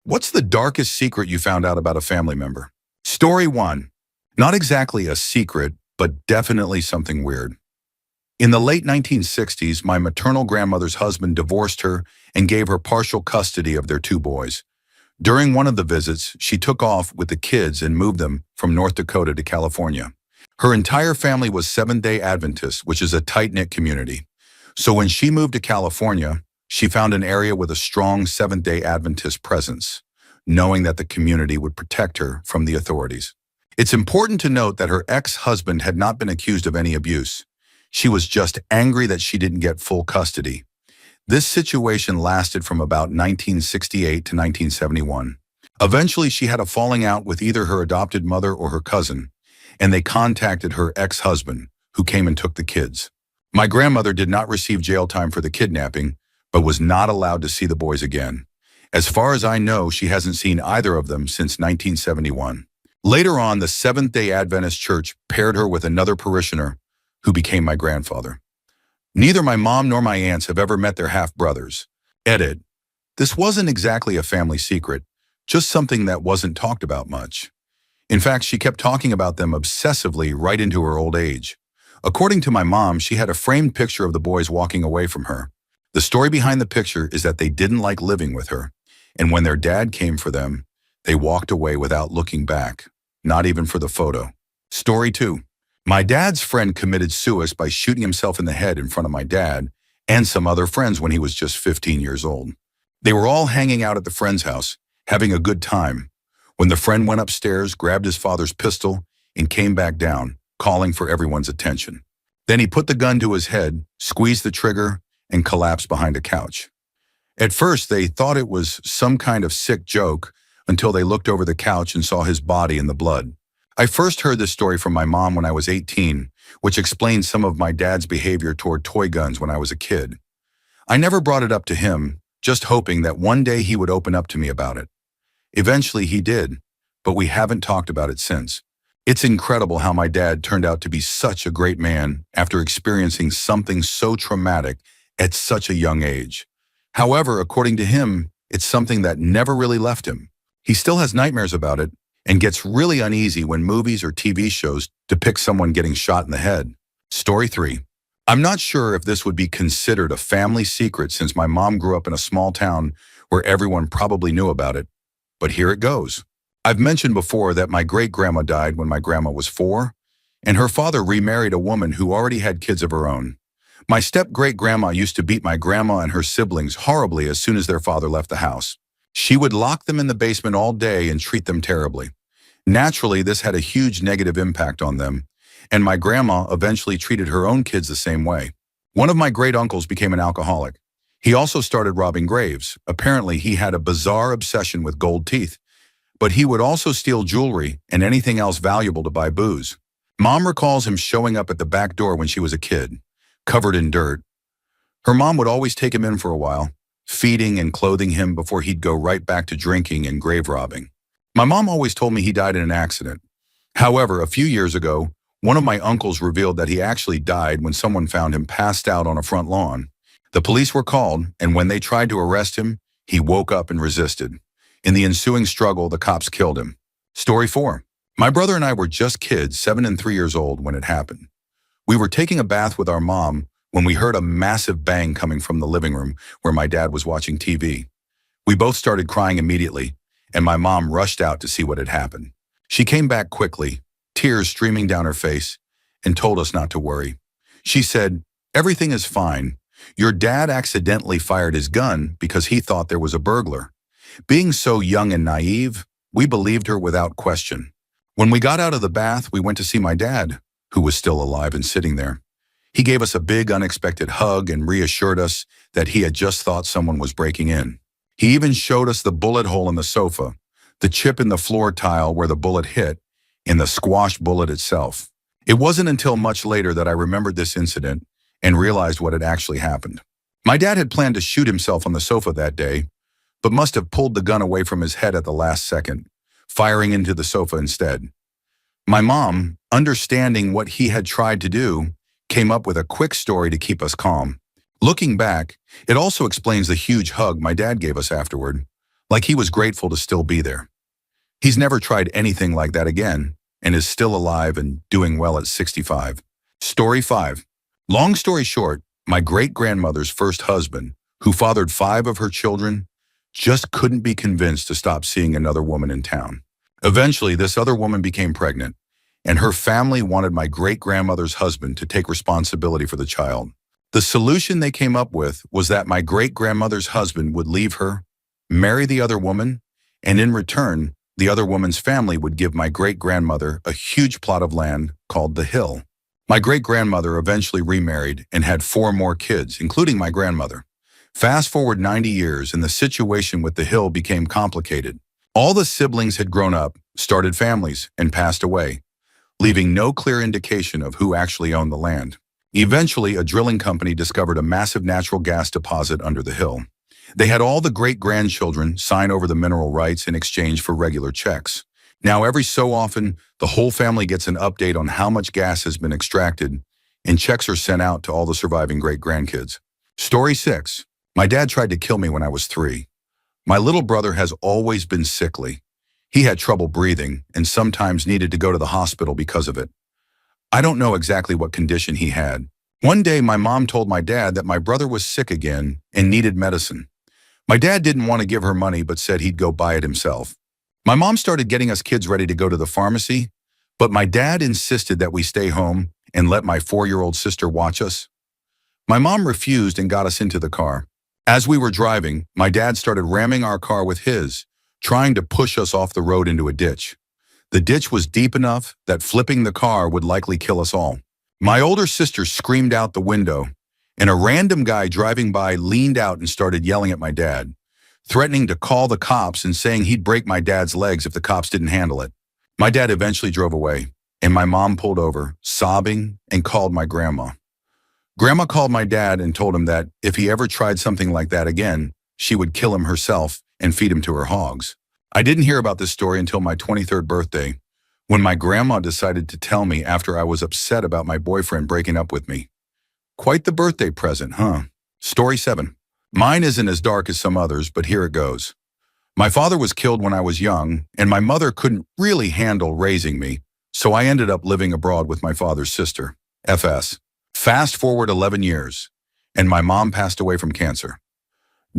What's the darkest secret you found out about a family member? Story 1. Not exactly a secret, but definitely something weird. In the late 1960s, my maternal grandmother's husband divorced her and gave her partial custody of their two boys. During one of the visits, she took off with the kids and moved them from North Dakota to California. Her entire family was Seventh-day Adventist, which is a tight-knit community. So when she moved to California, she found an area with a strong Seventh-day Adventist presence, knowing that the community would protect her from the authorities. It's important to note that her ex-husband had not been accused of any abuse. She was just angry that she didn't get full custody. This situation lasted from about 1968 to 1971. Eventually, she had a falling out with either her adopted mother or her cousin, and they contacted her ex-husband, who came and took the kids. My grandmother did not receive jail time for the kidnapping, but was not allowed to see the boys again. As far as I know, she hasn't seen either of them since 1971. Later on, the Seventh-day Adventist Church paired her with another parishioner who became my grandfather. Neither my mom nor my aunts have ever met their half-brothers. Edit. This wasn't exactly a family secret, just something that wasn't talked about much. In fact, she kept talking about them obsessively right into her old age. According to my mom, she had a framed picture of the boys walking away from her. The story behind the picture is that they didn't like living with her, and when their dad came for them, they walked away without looking back, not even for the photo. Story 2. My dad's friend committed suicide by shooting himself in the head in front of my dad and some other friends when he was just 15 years old. They were all hanging out at the friend's house, having a good time, when the friend went upstairs, grabbed his father's pistol, and came back down, calling for everyone's attention. Then he put the gun to his head, squeezed the trigger, and collapsed behind a couch. At first, they thought it was some kind of sick joke until they looked over the couch and saw his body in the blood. I first heard this story from my mom when I was 18, which explains some of my dad's behavior toward toy guns when I was a kid. I never brought it up to him, just hoping that one day he would open up to me about it. Eventually he did, but we haven't talked about it since. It's incredible how my dad turned out to be such a great man after experiencing something so traumatic at such a young age. However, according to him, it's something that never really left him. He still has nightmares about it and gets really uneasy when movies or TV shows depict someone getting shot in the head. Story 3. I'm not sure if this would be considered a family secret since my mom grew up in a small town where everyone probably knew about it, but here it goes. I've mentioned before that my great-grandma died when my grandma was 4, and her father remarried a woman who already had kids of her own. My step-great-grandma used to beat my grandma and her siblings horribly as soon as their father left the house. She would lock them in the basement all day and treat them terribly. Naturally, this had a huge negative impact on them, and my grandma eventually treated her own kids the same way. One of my great-uncles became an alcoholic. He also started robbing graves. Apparently, he had a bizarre obsession with gold teeth, but he would also steal jewelry and anything else valuable to buy booze. Mom recalls him showing up at the back door when she was a kid, covered in dirt. Her mom would always take him in for a while, feeding and clothing him before he'd go right back to drinking and grave robbing. My mom always told me he died in an accident. However, a few years ago, one of my uncles revealed that he actually died when someone found him passed out on a front lawn. The police were called, and when they tried to arrest him, he woke up and resisted. In the ensuing struggle, the cops killed him. Story 4. My brother and I were just kids, 7 and 3 years old, when it happened. We were taking a bath with our mom when we heard a massive bang coming from the living room where my dad was watching TV. We both started crying immediately, and my mom rushed out to see what had happened. She came back quickly, tears streaming down her face, and told us not to worry. She said, "Everything is fine. Your dad accidentally fired his gun because he thought there was a burglar." Being so young and naive, we believed her without question. When we got out of the bath, we went to see my dad, who was still alive and sitting there. He gave us a big, unexpected hug and reassured us that he had just thought someone was breaking in. He even showed us the bullet hole in the sofa, the chip in the floor tile where the bullet hit, and the squashed bullet itself. It wasn't until much later that I remembered this incident and realized what had actually happened. My dad had planned to shoot himself on the sofa that day, but must have pulled the gun away from his head at the last second, firing into the sofa instead. My mom, understanding what he had tried to do, came up with a quick story to keep us calm. Looking back, it also explains the huge hug my dad gave us afterward. like he was grateful to still be there. He's never tried anything like that again and is still alive and doing well at 65. Story 5. Long story short, my great-grandmother's first husband, who fathered 5 of her children, just couldn't be convinced to stop seeing another woman in town. Eventually, this other woman became pregnant, and her family wanted my great-grandmother's husband to take responsibility for the child. The solution they came up with was that my great-grandmother's husband would leave her, marry the other woman, and in return, the other woman's family would give my great-grandmother a huge plot of land called the Hill. My great-grandmother eventually remarried and had 4 more kids, including my grandmother. Fast forward 90 years and the situation with the Hill became complicated. All the siblings had grown up, started families, and passed away, leaving no clear indication of who actually owned the land. Eventually, a drilling company discovered a massive natural gas deposit under the Hill. They had all the great-grandchildren sign over the mineral rights in exchange for regular checks. Now, every so often, the whole family gets an update on how much gas has been extracted, and checks are sent out to all the surviving great-grandkids. Story 6. My dad tried to kill me when I was 3. My little brother has always been sickly. He had trouble breathing and sometimes needed to go to the hospital because of it. I don't know exactly what condition he had. One day, my mom told my dad that my brother was sick again and needed medicine. My dad didn't want to give her money but said he'd go buy it himself. My mom started getting us kids ready to go to the pharmacy, but my dad insisted that we stay home and let my 4-year-old sister watch us. My mom refused and got us into the car. As we were driving, my dad started ramming our car with his, trying to push us off the road into a ditch. The ditch was deep enough that flipping the car would likely kill us all. My older sister screamed out the window, and a random guy driving by leaned out and started yelling at my dad, threatening to call the cops and saying he'd break my dad's legs if the cops didn't handle it. My dad eventually drove away, and my mom pulled over, sobbing, and called my grandma. Grandma called my dad and told him that if he ever tried something like that again, she would kill him herself and feed him to her hogs. I didn't hear about this story until my 23rd birthday, when my grandma decided to tell me after I was upset about my boyfriend breaking up with me. Quite the birthday present, huh? Story 7. Mine isn't as dark as some others, but here it goes. My father was killed when I was young, and my mother couldn't really handle raising me, so I ended up living abroad with my father's sister, FS. Fast forward 11 years, and my mom passed away from cancer.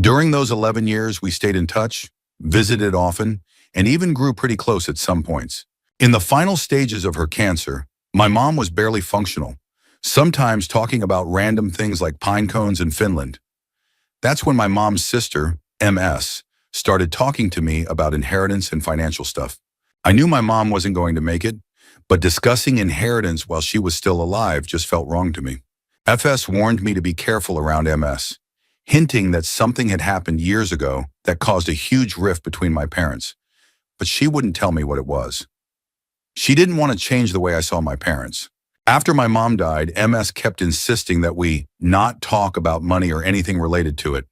During those 11 years, we stayed in touch, visited often, and even grew pretty close at some points. In the final stages of her cancer, my mom was barely functional, sometimes talking about random things like pine cones in Finland. That's when my mom's sister, MS, started talking to me about inheritance and financial stuff. I knew my mom wasn't going to make it, but discussing inheritance while she was still alive just felt wrong to me. FS warned me to be careful around MS, hinting that something had happened years ago that caused a huge rift between my parents, but she wouldn't tell me what it was. She didn't want to change the way I saw my parents. After my mom died, MS kept insisting that we not talk about money or anything related to it,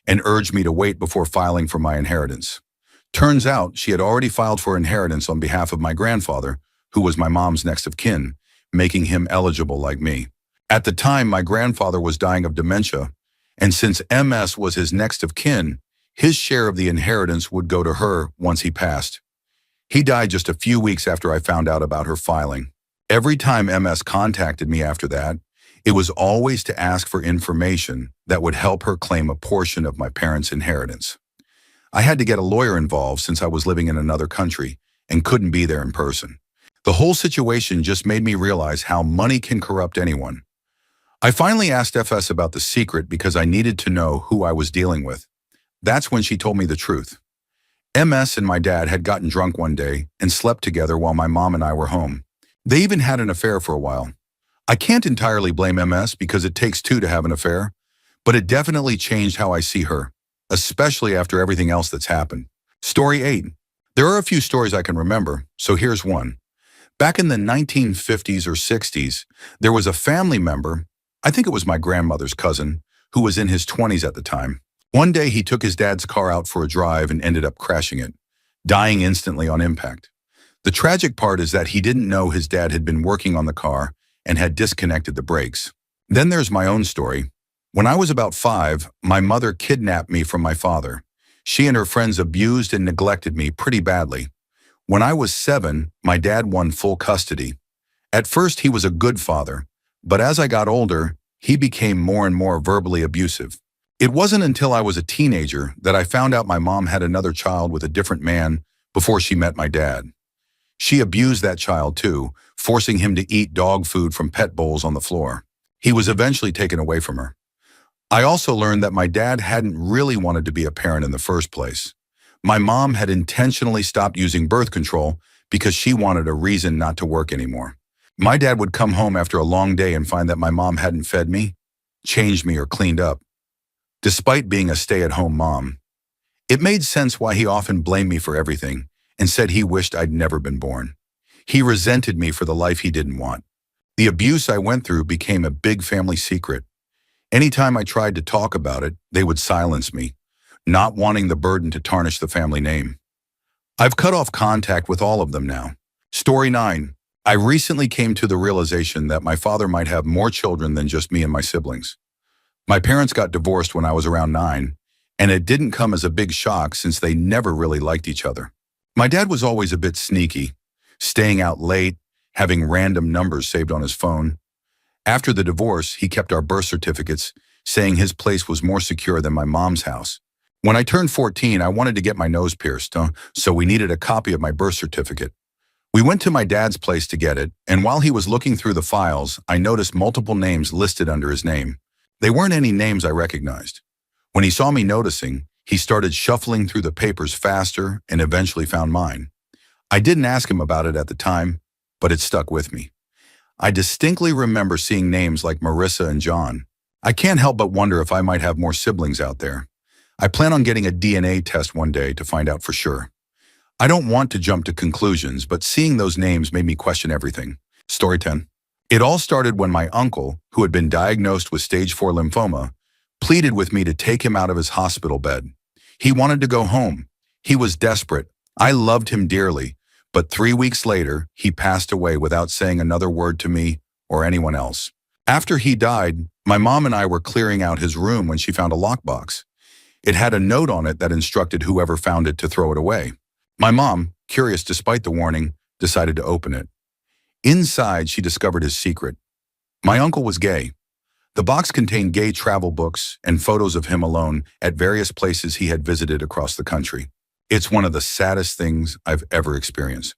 and urged me to wait before filing for my inheritance. Turns out she had already filed for inheritance on behalf of my grandfather, who was my mom's next of kin, making him eligible like me. At the time, my grandfather was dying of dementia, and since MS was his next of kin, his share of the inheritance would go to her once he passed. He died just a few weeks after I found out about her filing. Every time MS contacted me after that, it was always to ask for information that would help her claim a portion of my parents' inheritance. I had to get a lawyer involved since I was living in another country and couldn't be there in person. The whole situation just made me realize how money can corrupt anyone. I finally asked FS about the secret because I needed to know who I was dealing with. That's when she told me the truth. MS and my dad had gotten drunk one day and slept together while my mom and I were home. They even had an affair for a while. I can't entirely blame MS because it takes two to have an affair, but it definitely changed how I see her, especially after everything else that's happened. Story 8. There are a few stories I can remember, so here's one. Back in the 1950s or 60s, there was a family member, I think it was my grandmother's cousin, who was in his 20s at the time. One day he took his dad's car out for a drive and ended up crashing it, dying instantly on impact. The tragic part is that he didn't know his dad had been working on the car and had disconnected the brakes. Then there's my own story. When I was about 5, my mother kidnapped me from my father. She and her friends abused and neglected me pretty badly. When I was 7, my dad won full custody. At first, he was a good father, but as I got older, he became more and more verbally abusive. It wasn't until I was a teenager that I found out my mom had another child with a different man before she met my dad. She abused that child too, forcing him to eat dog food from pet bowls on the floor. He was eventually taken away from her. I also learned that my dad hadn't really wanted to be a parent in the first place. My mom had intentionally stopped using birth control because she wanted a reason not to work anymore. My dad would come home after a long day and find that my mom hadn't fed me, changed me, or cleaned up, despite being a stay-at-home mom. It made sense why he often blamed me for everything and said he wished I'd never been born. He resented me for the life he didn't want. The abuse I went through became a big family secret. Anytime I tried to talk about it, they would silence me, not wanting the burden to tarnish the family name. I've cut off contact with all of them now. Story 9. I recently came to the realization that my father might have more children than just me and my siblings. My parents got divorced when I was around 9, and it didn't come as a big shock since they never really liked each other. My dad was always a bit sneaky, staying out late, having random numbers saved on his phone. After the divorce, he kept our birth certificates, saying his place was more secure than my mom's house. When I turned 14, I wanted to get my nose pierced, so we needed a copy of my birth certificate. We went to my dad's place to get it, and while he was looking through the files, I noticed multiple names listed under his name. They weren't any names I recognized. When he saw me noticing, he started shuffling through the papers faster and eventually found mine. I didn't ask him about it at the time, but it stuck with me. I distinctly remember seeing names like Marissa and John. I can't help but wonder if I might have more siblings out there. I plan on getting a DNA test one day to find out for sure. I don't want to jump to conclusions, but seeing those names made me question everything. Story 10. It all started when my uncle, who had been diagnosed with stage 4 lymphoma, pleaded with me to take him out of his hospital bed. He wanted to go home. He was desperate. I loved him dearly, but 3 weeks later, he passed away without saying another word to me or anyone else. After he died, my mom and I were clearing out his room when she found a lockbox. It had a note on it that instructed whoever found it to throw it away. My mom, curious despite the warning, decided to open it. Inside, she discovered his secret. My uncle was gay. The box contained gay travel books and photos of him alone at various places he had visited across the country. It's one of the saddest things I've ever experienced.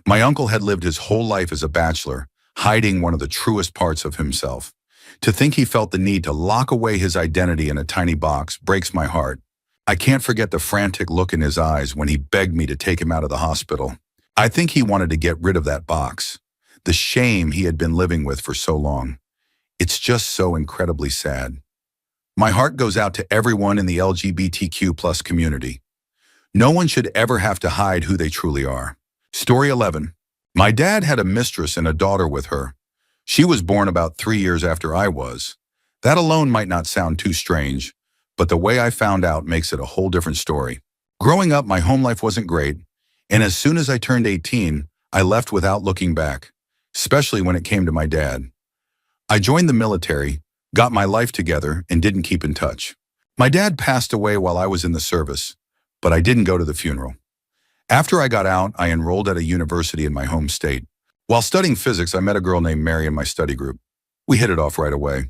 My uncle had lived his whole life as a bachelor, hiding one of the truest parts of himself. To think he felt the need to lock away his identity in a tiny box breaks my heart. I can't forget the frantic look in his eyes when he begged me to take him out of the hospital. I think he wanted to get rid of that box, the shame he had been living with for so long. It's just so incredibly sad. My heart goes out to everyone in the LGBTQ+ community. No one should ever have to hide who they truly are. Story 11. My dad had a mistress and a daughter with her. She was born about 3 years after I was. That alone might not sound too strange, but the way I found out makes it a whole different story. Growing up, my home life wasn't great, and as soon as I turned 18, I left without looking back, especially when it came to my dad. I joined the military, got my life together, and didn't keep in touch. My dad passed away while I was in the service, but I didn't go to the funeral. After I got out, I enrolled at a university in my home state. While studying physics, I met a girl named Mary in my study group. We hit it off right away.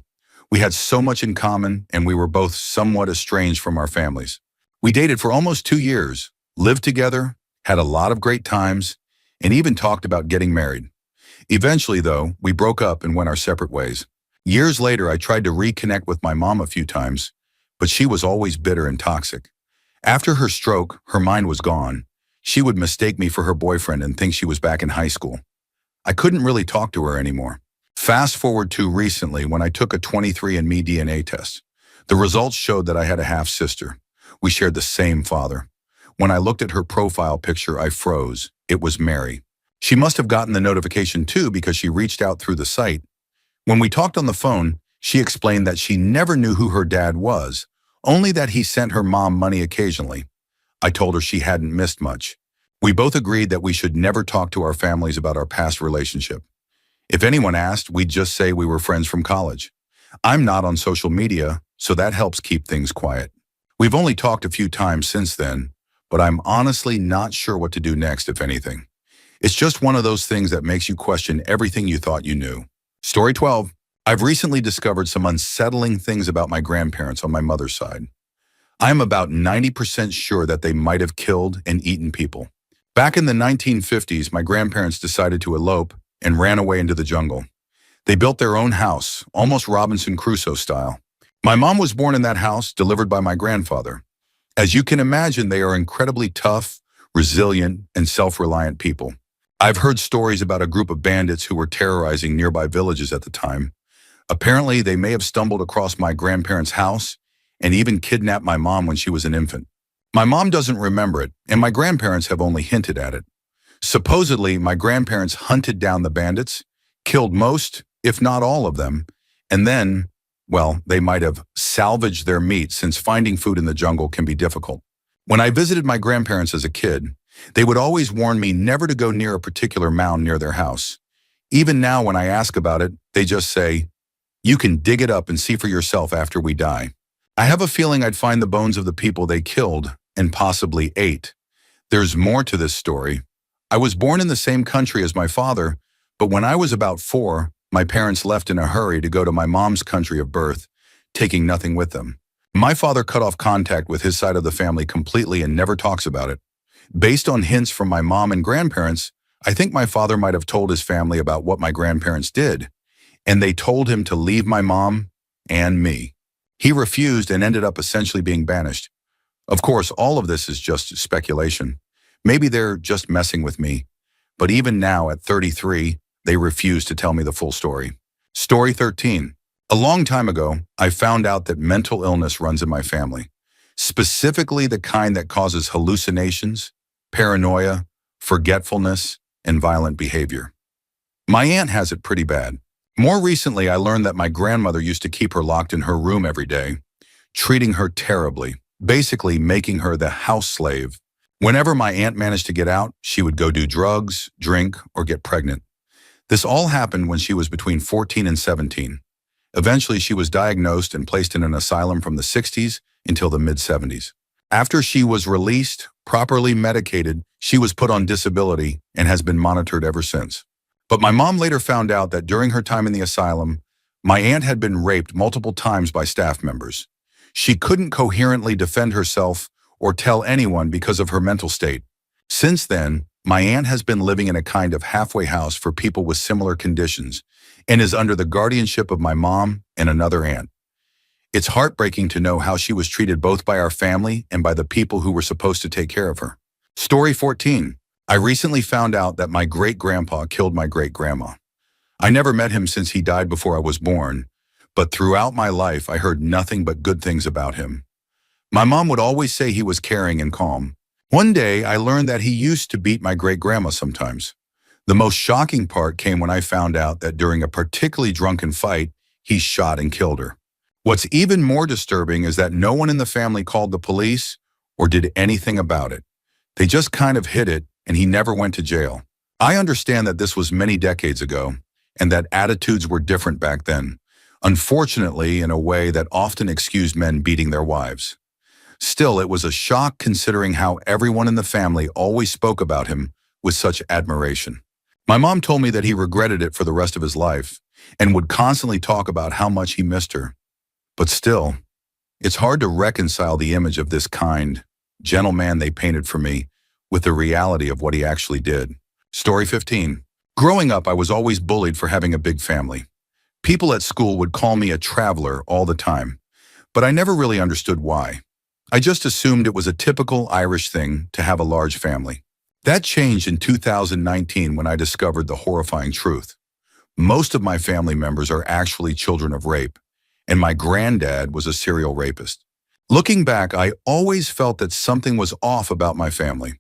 We had so much in common, and we were both somewhat estranged from our families. We dated for almost 2 years, lived together, had a lot of great times, and even talked about getting married. Eventually, though, we broke up and went our separate ways. Years later, I tried to reconnect with my mom a few times, but she was always bitter and toxic. After her stroke, her mind was gone. She would mistake me for her boyfriend and think she was back in high school. I couldn't really talk to her anymore. Fast forward to recently when I took a 23andMe DNA test. The results showed that I had a half-sister. We shared the same father. When I looked at her profile picture, I froze. It was Mary. She must have gotten the notification too because she reached out through the site. When we talked on the phone, she explained that she never knew who her dad was, only that he sent her mom money occasionally. I told her she hadn't missed much. We both agreed that we should never talk to our families about our past relationship. If anyone asked, we'd just say we were friends from college. I'm not on social media, so that helps keep things quiet. We've only talked a few times since then, but I'm honestly not sure what to do next, if anything. It's just one of those things that makes you question everything you thought you knew. Story 12. I've recently discovered some unsettling things about my grandparents on my mother's side. I am about 90% sure that they might have killed and eaten people. Back in the 1950s, my grandparents decided to elope and ran away into the jungle. They built their own house, almost Robinson Crusoe style. My mom was born in that house, delivered by my grandfather. As you can imagine, they are incredibly tough, resilient, and self-reliant people. I've heard stories about a group of bandits who were terrorizing nearby villages at the time. Apparently, they may have stumbled across my grandparents' house and even kidnapped my mom when she was an infant. My mom doesn't remember it, and my grandparents have only hinted at it. Supposedly, my grandparents hunted down the bandits, killed most, if not all of them, and then, well, they might have salvaged their meat since finding food in the jungle can be difficult. When I visited my grandparents as a kid, they would always warn me never to go near a particular mound near their house. Even now, when I ask about it, they just say, "You can dig it up and see for yourself after we die." I have a feeling I'd find the bones of the people they killed and possibly ate. There's more to this story. I was born in the same country as my father, but when I was about 4, my parents left in a hurry to go to my mom's country of birth, taking nothing with them. My father cut off contact with his side of the family completely and never talks about it. Based on hints from my mom and grandparents, I think my father might have told his family about what my grandparents did, and they told him to leave my mom and me. He refused and ended up essentially being banished. Of course, all of this is just speculation. Maybe they're just messing with me. But even now, at 33, they refuse to tell me the full story. Story 13. A long time ago, I found out that mental illness runs in my family, specifically the kind that causes hallucinations, paranoia, forgetfulness, and violent behavior. My aunt has it pretty bad. More recently, I learned that my grandmother used to keep her locked in her room every day, treating her terribly, basically making her the house slave. Whenever my aunt managed to get out, she would go do drugs, drink, or get pregnant. This all happened when she was between 14 and 17. Eventually, she was diagnosed and placed in an asylum from the 60s until the mid-70s. After she was released, properly medicated, she was put on disability and has been monitored ever since. But my mom later found out that during her time in the asylum, my aunt had been raped multiple times by staff members. She couldn't coherently defend herself or tell anyone because of her mental state. Since then, my aunt has been living in a kind of halfway house for people with similar conditions and is under the guardianship of my mom and another aunt. It's heartbreaking to know how she was treated both by our family and by the people who were supposed to take care of her. Story 14. I recently found out that my great-grandpa killed my great-grandma. I never met him since he died before I was born, but throughout my life I heard nothing but good things about him. My mom would always say he was caring and calm. One day I learned that he used to beat my great-grandma sometimes. The most shocking part came when I found out that during a particularly drunken fight, he shot and killed her. What's even more disturbing is that no one in the family called the police or did anything about it. They just kind of hid it, and he never went to jail. I understand that this was many decades ago, and that attitudes were different back then, unfortunately in a way that often excused men beating their wives. Still, it was a shock considering how everyone in the family always spoke about him with such admiration. My mom told me that he regretted it for the rest of his life and would constantly talk about how much he missed her. But still, it's hard to reconcile the image of this kind, gentle man they painted for me with the reality of what he actually did. Story 15. Growing up, I was always bullied for having a big family. People at school would call me a traveler all the time, but I never really understood why. I just assumed it was a typical Irish thing to have a large family. That changed in 2019 when I discovered the horrifying truth. Most of my family members are actually children of rape, and my granddad was a serial rapist. Looking back, I always felt that something was off about my family.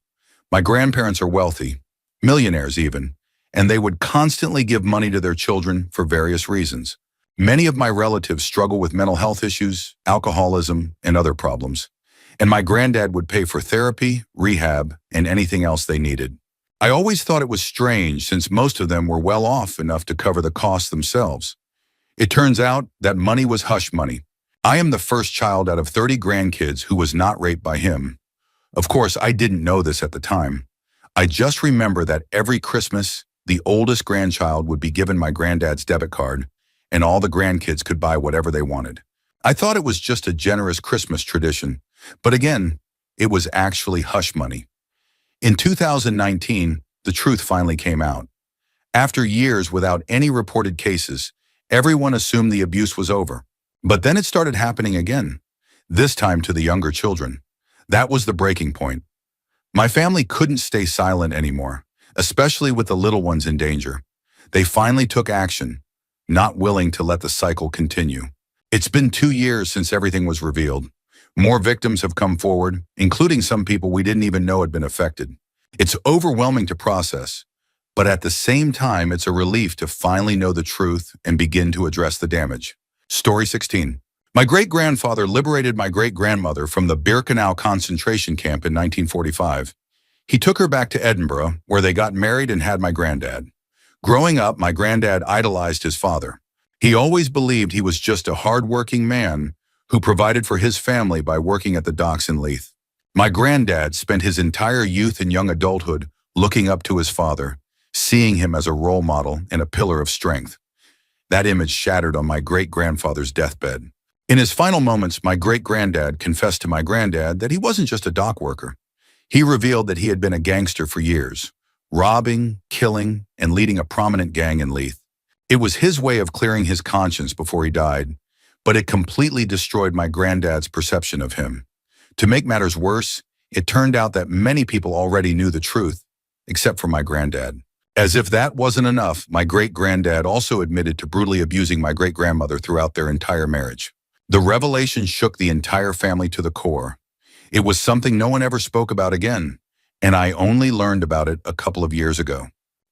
My grandparents are wealthy, millionaires even, and they would constantly give money to their children for various reasons. Many of my relatives struggle with mental health issues, alcoholism, and other problems, and my granddad would pay for therapy, rehab, and anything else they needed. I always thought it was strange since most of them were well off enough to cover the costs themselves. It turns out that money was hush money. I am the first child out of 30 grandkids who was not raped by him. Of course, I didn't know this at the time. I just remember that every Christmas, the oldest grandchild would be given my granddad's debit card, and all the grandkids could buy whatever they wanted. I thought it was just a generous Christmas tradition, but again, it was actually hush money. In 2019, the truth finally came out. After years without any reported cases, everyone assumed the abuse was over. But then it started happening again, this time to the younger children. That was the breaking point. My family couldn't stay silent anymore, especially with the little ones in danger. They finally took action, not willing to let the cycle continue. It's been 2 years since everything was revealed. More victims have come forward, including some people we didn't even know had been affected. It's overwhelming to process, but at the same time, it's a relief to finally know the truth and begin to address the damage. Story 16. My great-grandfather liberated my great-grandmother from the Birkenau concentration camp in 1945. He took her back to Edinburgh, where they got married and had my granddad. Growing up, my granddad idolized his father. He always believed he was just a hard-working man who provided for his family by working at the docks in Leith. My granddad spent his entire youth and young adulthood looking up to his father, seeing him as a role model and a pillar of strength. That image shattered on my great-grandfather's deathbed. In his final moments, my great-granddad confessed to my granddad that he wasn't just a dock worker. He revealed that he had been a gangster for years, robbing, killing, and leading a prominent gang in Leith. It was his way of clearing his conscience before he died, but it completely destroyed my granddad's perception of him. To make matters worse, it turned out that many people already knew the truth, except for my granddad. As if that wasn't enough, my great-granddad also admitted to brutally abusing my great-grandmother throughout their entire marriage. The revelation shook the entire family to the core. It was something no one ever spoke about again, and I only learned about it a couple of years ago.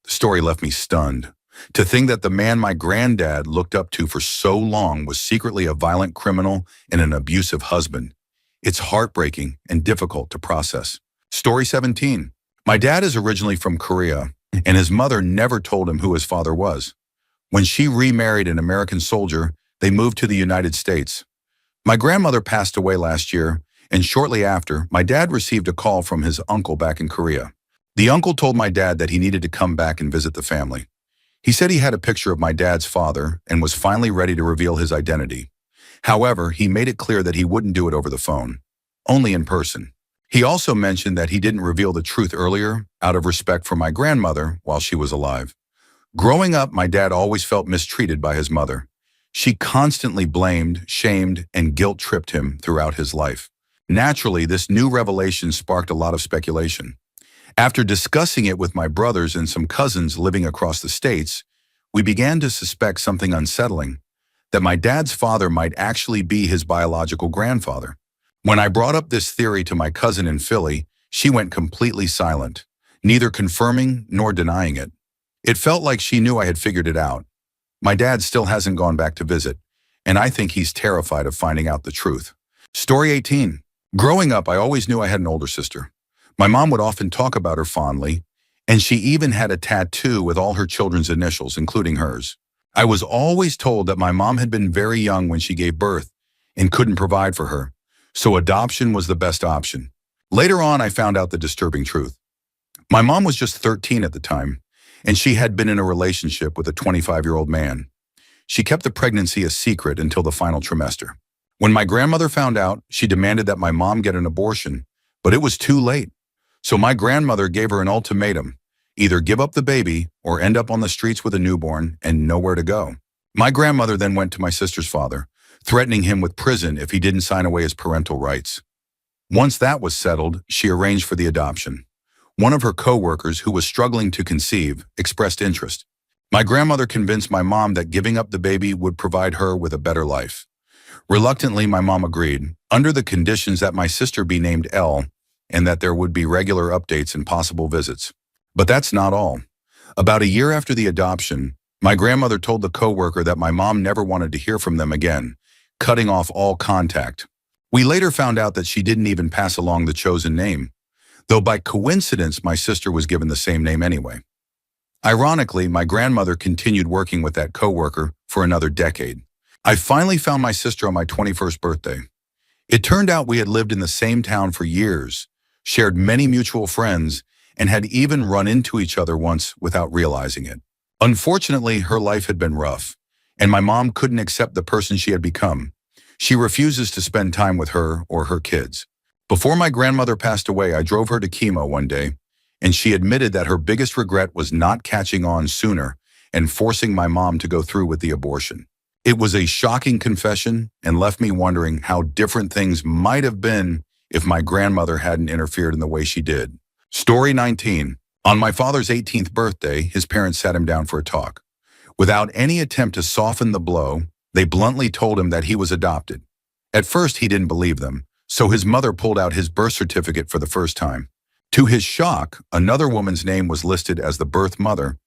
The story left me stunned. To think that the man my granddad looked up to for so long was secretly a violent criminal and an abusive husband. It's heartbreaking and difficult to process. Story 17. My dad is originally from Korea, and his mother never told him who his father was. When she remarried an American soldier, they moved to the United States. My grandmother passed away last year, and shortly after, my dad received a call from his uncle back in Korea. The uncle told my dad that he needed to come back and visit the family. He said he had a picture of my dad's father and was finally ready to reveal his identity. However, he made it clear that he wouldn't do it over the phone, only in person. He also mentioned that he didn't reveal the truth earlier out of respect for my grandmother while she was alive. Growing up, my dad always felt mistreated by his mother. She constantly blamed, shamed, and guilt-tripped him throughout his life. Naturally, this new revelation sparked a lot of speculation. After discussing it with my brothers and some cousins living across the states, we began to suspect something unsettling, that my dad's father might actually be his biological grandfather. When I brought up this theory to my cousin in Philly, she went completely silent, neither confirming nor denying it. It felt like she knew I had figured it out. My dad still hasn't gone back to visit, and I think he's terrified of finding out the truth. Story 18. Growing up, I always knew I had an older sister. My mom would often talk about her fondly, and she even had a tattoo with all her children's initials, including hers. I was always told that my mom had been very young when she gave birth and couldn't provide for her, so adoption was the best option. Later on, I found out the disturbing truth. My mom was just 13 at the time, and she had been in a relationship with a 25-year-old man. She kept the pregnancy a secret until the final trimester. When my grandmother found out, she demanded that my mom get an abortion, but it was too late. So my grandmother gave her an ultimatum: either give up the baby or end up on the streets with a newborn and nowhere to go. My grandmother then went to my sister's father, threatening him with prison if he didn't sign away his parental rights. Once that was settled, she arranged for the adoption. One of her co-workers, who was struggling to conceive, expressed interest. My grandmother convinced my mom that giving up the baby would provide her with a better life. Reluctantly, my mom agreed, under the conditions that my sister be named Elle and that there would be regular updates and possible visits. But that's not all. About a year after the adoption, my grandmother told the co-worker that my mom never wanted to hear from them again, cutting off all contact. We later found out that she didn't even pass along the chosen name, though by coincidence my sister was given the same name anyway. Ironically, my grandmother continued working with that co-worker for another decade. I finally found my sister on my 21st birthday. It turned out we had lived in the same town for years, shared many mutual friends, and had even run into each other once without realizing it. Unfortunately, her life had been rough, and my mom couldn't accept the person she had become. She refuses to spend time with her or her kids. Before my grandmother passed away, I drove her to chemo one day, and she admitted that her biggest regret was not catching on sooner and forcing my mom to go through with the abortion. It was a shocking confession and left me wondering how different things might have been if my grandmother hadn't interfered in the way she did. Story 19. On my father's 18th birthday, his parents sat him down for a talk. Without any attempt to soften the blow, they bluntly told him that he was adopted. At first, he didn't believe them, so his mother pulled out his birth certificate for the first time. To his shock, another woman's name was listed as the birth mother,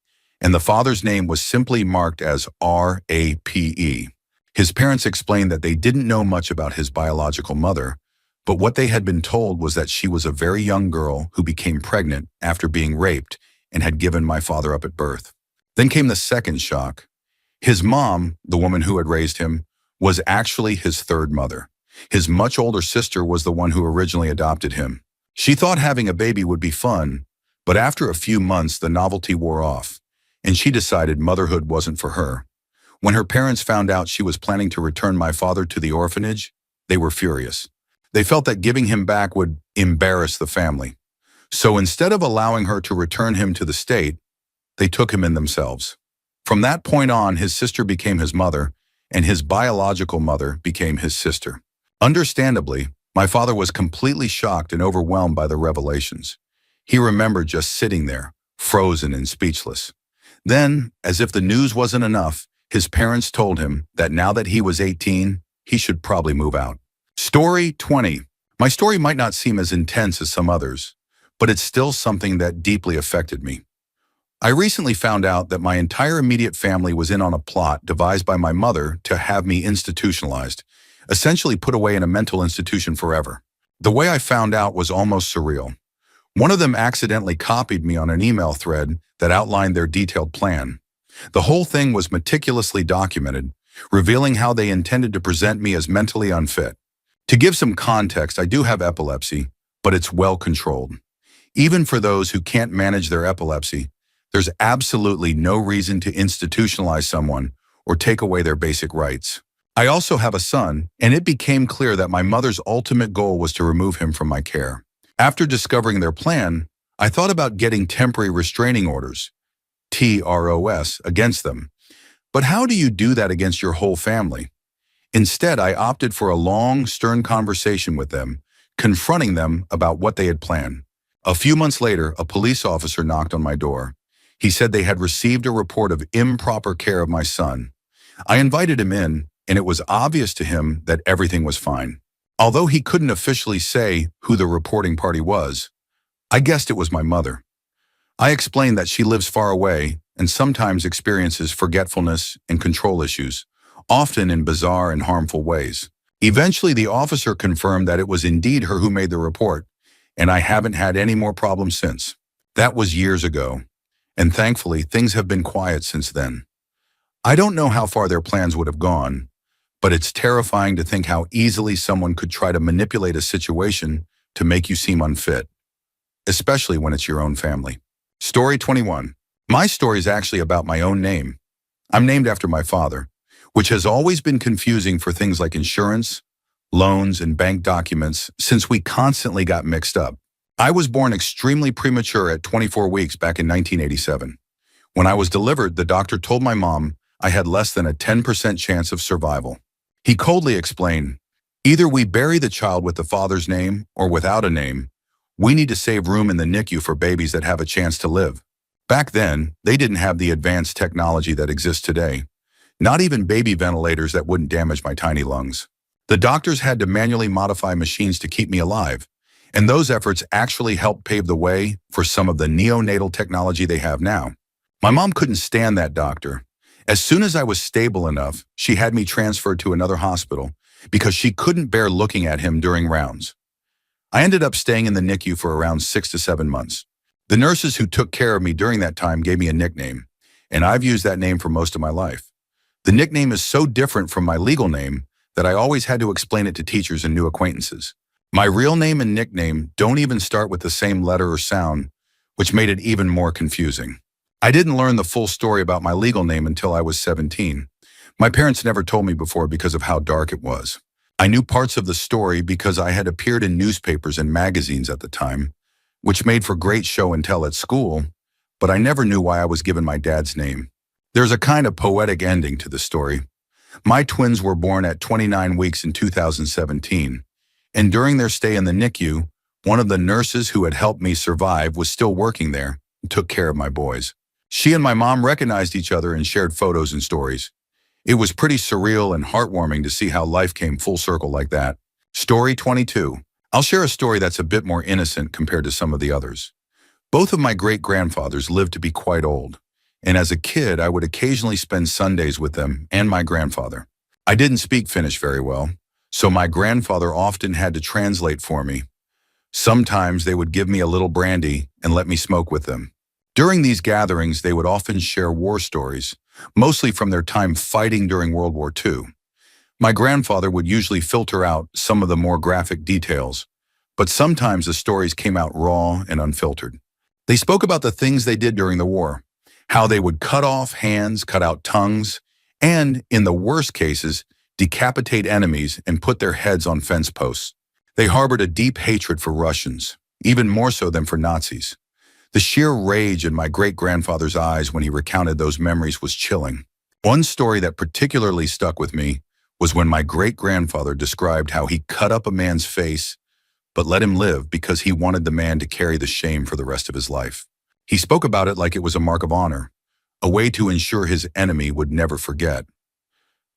and the father's name was simply marked as R.A.P.E. His parents explained that they didn't know much about his biological mother, but what they had been told was that she was a very young girl who became pregnant after being raped and had given my father up at birth. Then came the second shock. His mom, the woman who had raised him, was actually his third mother. His much older sister was the one who originally adopted him. She thought having a baby would be fun, but after a few months the novelty wore off, and she decided motherhood wasn't for her. When her parents found out she was planning to return my father to the orphanage, they were furious. They felt that giving him back would embarrass the family. So instead of allowing her to return him to the state, they took him in themselves. From that point on, his sister became his mother, and his biological mother became his sister. Understandably, my father was completely shocked and overwhelmed by the revelations. He remembered just sitting there, frozen and speechless. Then, as if the news wasn't enough, his parents told him that now that he was 18, he should probably move out. Story 20. My story might not seem as intense as some others, but it's still something that deeply affected me. I recently found out that my entire immediate family was in on a plot devised by my mother to have me institutionalized, essentially put away in a mental institution forever. The way I found out was almost surreal. One of them accidentally copied me on an email thread that outlined their detailed plan. The whole thing was meticulously documented, revealing how they intended to present me as mentally unfit. To give some context, I do have epilepsy, but it's well controlled. Even for those who can't manage their epilepsy, there's absolutely no reason to institutionalize someone or take away their basic rights. I also have a son, and it became clear that my mother's ultimate goal was to remove him from my care. After discovering their plan, I thought about getting temporary restraining orders, TROS, against them. But how do you do that against your whole family? Instead, I opted for a long, stern conversation with them, confronting them about what they had planned. A few months later, a police officer knocked on my door. He said they had received a report of improper care of my son. I invited him in, and it was obvious to him that everything was fine. Although he couldn't officially say who the reporting party was, I guessed it was my mother. I explained that she lives far away and sometimes experiences forgetfulness and control issues, often in bizarre and harmful ways. Eventually, the officer confirmed that it was indeed her who made the report, and I haven't had any more problems since. That was years ago, and thankfully, things have been quiet since then. I don't know how far their plans would have gone, but it's terrifying to think how easily someone could try to manipulate a situation to make you seem unfit, especially when it's your own family. Story 21. My story is actually about my own name. I'm named after my father, which has always been confusing for things like insurance, loans, and bank documents since we constantly got mixed up. I was born extremely premature at 24 weeks back in 1987. When I was delivered, the doctor told my mom I had less than a 10% chance of survival. He coldly explained, either we bury the child with the father's name or without a name. We need to save room in the NICU for babies that have a chance to live. Back then, they didn't have the advanced technology that exists today. Not even baby ventilators that wouldn't damage my tiny lungs. The doctors had to manually modify machines to keep me alive, and those efforts actually helped pave the way for some of the neonatal technology they have now. My mom couldn't stand that doctor. As soon as I was stable enough, she had me transferred to another hospital because she couldn't bear looking at him during rounds. I ended up staying in the NICU for around 6 to 7 months. The nurses who took care of me during that time gave me a nickname, and I've used that name for most of my life. The nickname is so different from my legal name that I always had to explain it to teachers and new acquaintances. My real name and nickname don't even start with the same letter or sound, which made it even more confusing. I didn't learn the full story about my legal name until I was 17. My parents never told me before because of how dark it was. I knew parts of the story because I had appeared in newspapers and magazines at the time, which made for great show and tell at school, but I never knew why I was given my dad's name. There's a kind of poetic ending to the story. My twins were born at 29 weeks in 2017, and during their stay in the NICU, one of the nurses who had helped me survive was still working there and took care of my boys. She and my mom recognized each other and shared photos and stories. It was pretty surreal and heartwarming to see how life came full circle like that. Story 22. I'll share a story that's a bit more innocent compared to some of the others. Both of my great-grandfathers lived to be quite old, and as a kid, I would occasionally spend Sundays with them and my grandfather. I didn't speak Finnish very well, so my grandfather often had to translate for me. Sometimes they would give me a little brandy and let me smoke with them. During these gatherings, they would often share war stories, mostly from their time fighting during World War II. My grandfather would usually filter out some of the more graphic details, but sometimes the stories came out raw and unfiltered. They spoke about the things they did during the war, how they would cut off hands, cut out tongues, and, in the worst cases, decapitate enemies and put their heads on fence posts. They harbored a deep hatred for Russians, even more so than for Nazis. The sheer rage in my great-grandfather's eyes when he recounted those memories was chilling. One story that particularly stuck with me was when my great-grandfather described how he cut up a man's face but let him live because he wanted the man to carry the shame for the rest of his life. He spoke about it like it was a mark of honor, a way to ensure his enemy would never forget.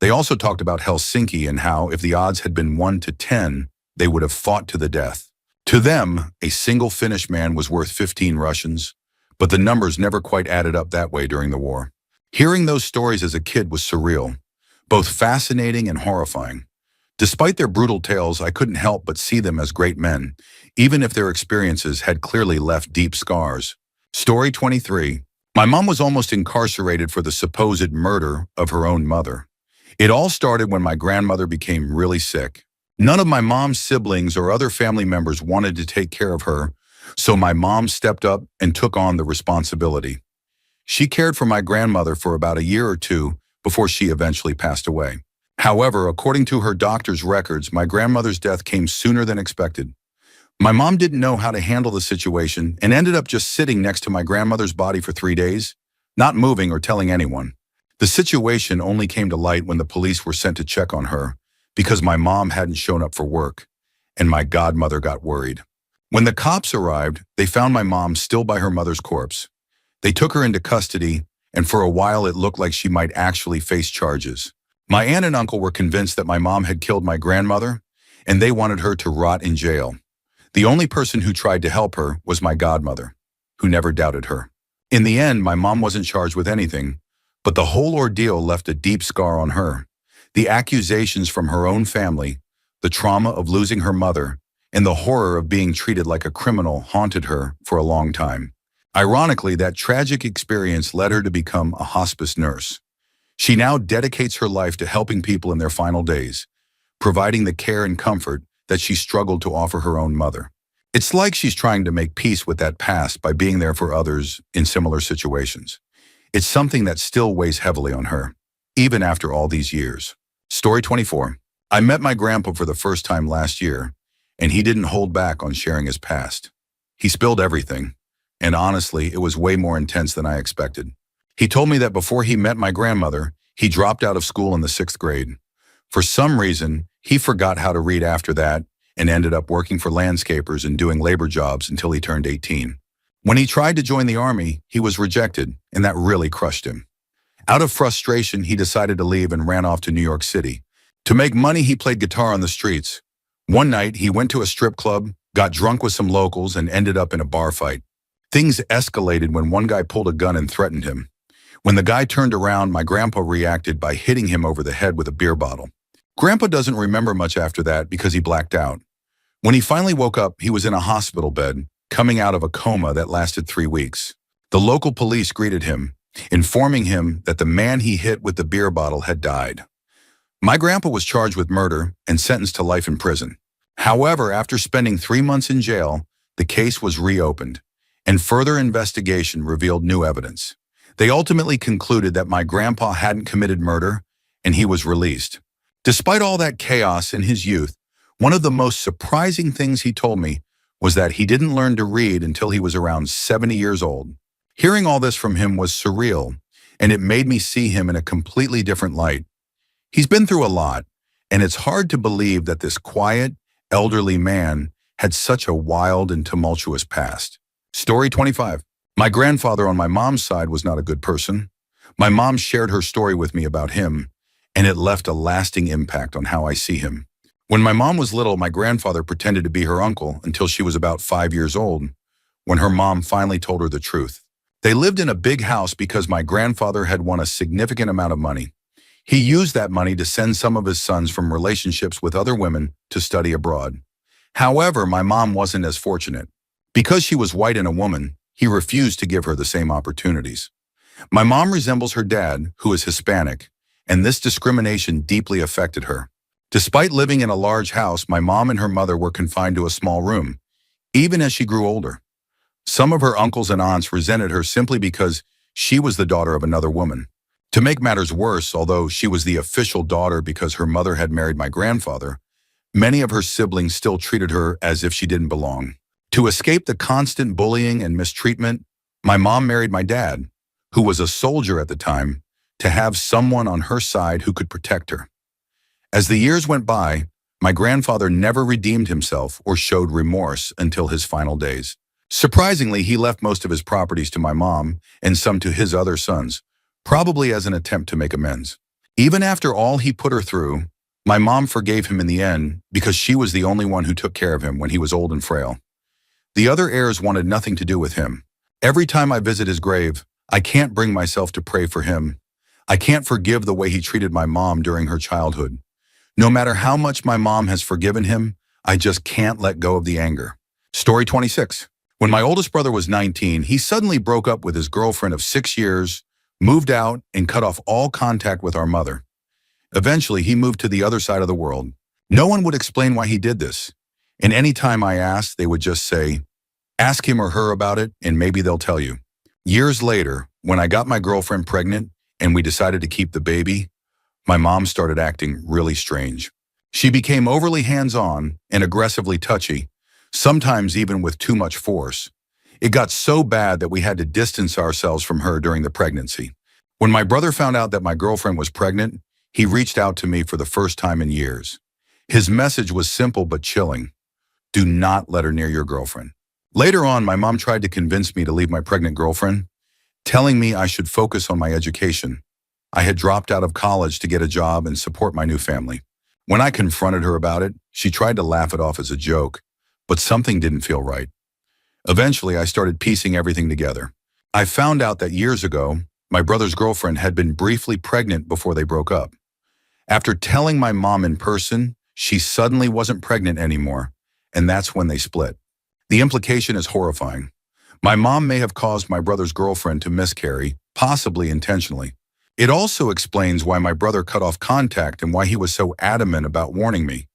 They also talked about Helsinki and how, if the odds had been 1 to 10, they would have fought to the death. To them, a single Finnish man was worth 15 Russians, but the numbers never quite added up that way during the war. Hearing those stories as a kid was surreal, both fascinating and horrifying. Despite their brutal tales, I couldn't help but see them as great men, even if their experiences had clearly left deep scars. Story 23. My mom was almost incarcerated for the supposed murder of her own mother. It all started when my grandmother became really sick. None of my mom's siblings or other family members wanted to take care of her, so my mom stepped up and took on the responsibility. She cared for my grandmother for about a year or two before she eventually passed away. However, according to her doctor's records, my grandmother's death came sooner than expected. My mom didn't know how to handle the situation and ended up just sitting next to my grandmother's body for 3 days, not moving or telling anyone. The situation only came to light when the police were sent to check on her, because my mom hadn't shown up for work, and my godmother got worried. When the cops arrived, they found my mom still by her mother's corpse. They took her into custody, and for a while it looked like she might actually face charges. My aunt and uncle were convinced that my mom had killed my grandmother, and they wanted her to rot in jail. The only person who tried to help her was my godmother, who never doubted her. In the end, my mom wasn't charged with anything, but the whole ordeal left a deep scar on her. The accusations from her own family, the trauma of losing her mother, and the horror of being treated like a criminal haunted her for a long time. Ironically, that tragic experience led her to become a hospice nurse. She now dedicates her life to helping people in their final days, providing the care and comfort that she struggled to offer her own mother. It's like she's trying to make peace with that past by being there for others in similar situations. It's something that still weighs heavily on her, even after all these years. Story 24. I met my grandpa for the first time last year, and he didn't hold back on sharing his past. He spilled everything, and honestly, it was way more intense than I expected. He told me that before he met my grandmother, he dropped out of school in the 6th grade. For some reason, he forgot how to read after that and ended up working for landscapers and doing labor jobs until he turned 18. When he tried to join the army, he was rejected, and that really crushed him. Out of frustration, he decided to leave and ran off to New York City. To make money, he played guitar on the streets. One night, he went to a strip club, got drunk with some locals, and ended up in a bar fight. Things escalated when one guy pulled a gun and threatened him. When the guy turned around, my grandpa reacted by hitting him over the head with a beer bottle. Grandpa doesn't remember much after that because he blacked out. When he finally woke up, he was in a hospital bed, coming out of a coma that lasted 3 weeks. The local police greeted him. informing him that the man he hit with the beer bottle had died. My grandpa was charged with murder and sentenced to life in prison. However, after spending 3 months in jail, the case was reopened, and further investigation revealed new evidence. They ultimately concluded that my grandpa hadn't committed murder, and he was released. Despite all that chaos in his youth, one of the most surprising things he told me was that he didn't learn to read until he was around 70 years old. Hearing all this from him was surreal, and it made me see him in a completely different light. He's been through a lot, and it's hard to believe that this quiet, elderly man had such a wild and tumultuous past. Story 25. My grandfather on my mom's side was not a good person. My mom shared her story with me about him, and it left a lasting impact on how I see him. When my mom was little, my grandfather pretended to be her uncle until she was about 5 years old, when her mom finally told her the truth. They lived in a big house because my grandfather had won a significant amount of money. He used that money to send some of his sons from relationships with other women to study abroad. However, my mom wasn't as fortunate. Because she was white and a woman, he refused to give her the same opportunities. My mom resembles her dad, who is Hispanic, and this discrimination deeply affected her. Despite living in a large house, my mom and her mother were confined to a small room, even as she grew older. Some of her uncles and aunts resented her simply because she was the daughter of another woman. To make matters worse, although she was the official daughter because her mother had married my grandfather, many of her siblings still treated her as if she didn't belong. To escape the constant bullying and mistreatment, my mom married my dad, who was a soldier at the time, to have someone on her side who could protect her. As the years went by, my grandfather never redeemed himself or showed remorse until his final days. Surprisingly, he left most of his properties to my mom and some to his other sons, probably as an attempt to make amends. Even after all he put her through, my mom forgave him in the end because she was the only one who took care of him when he was old and frail. The other heirs wanted nothing to do with him. Every time I visit his grave, I can't bring myself to pray for him. I can't forgive the way he treated my mom during her childhood. No matter how much my mom has forgiven him, I just can't let go of the anger. Story 26. When my oldest brother was 19, he suddenly broke up with his girlfriend of 6 years, moved out, and cut off all contact with our mother. Eventually, he moved to the other side of the world. No one would explain why he did this. And any time I asked, they would just say, "Ask him or her about it, and maybe they'll tell you." Years later, when I got my girlfriend pregnant and we decided to keep the baby, my mom started acting really strange. She became overly hands-on and aggressively touchy, sometimes even with too much force. It got so bad that we had to distance ourselves from her during the pregnancy. When my brother found out that my girlfriend was pregnant, he reached out to me for the first time in years. His message was simple but chilling. Do not let her near your girlfriend. Later on, my mom tried to convince me to leave my pregnant girlfriend, telling me I should focus on my education. I had dropped out of college to get a job and support my new family. When I confronted her about it, she tried to laugh it off as a joke, but something didn't feel right. Eventually, I started piecing everything together. I found out that years ago, my brother's girlfriend had been briefly pregnant before they broke up. After telling my mom in person, she suddenly wasn't pregnant anymore, and that's when they split. The implication is horrifying. My mom may have caused my brother's girlfriend to miscarry, possibly intentionally. It also explains why my brother cut off contact and why he was so adamant about warning me.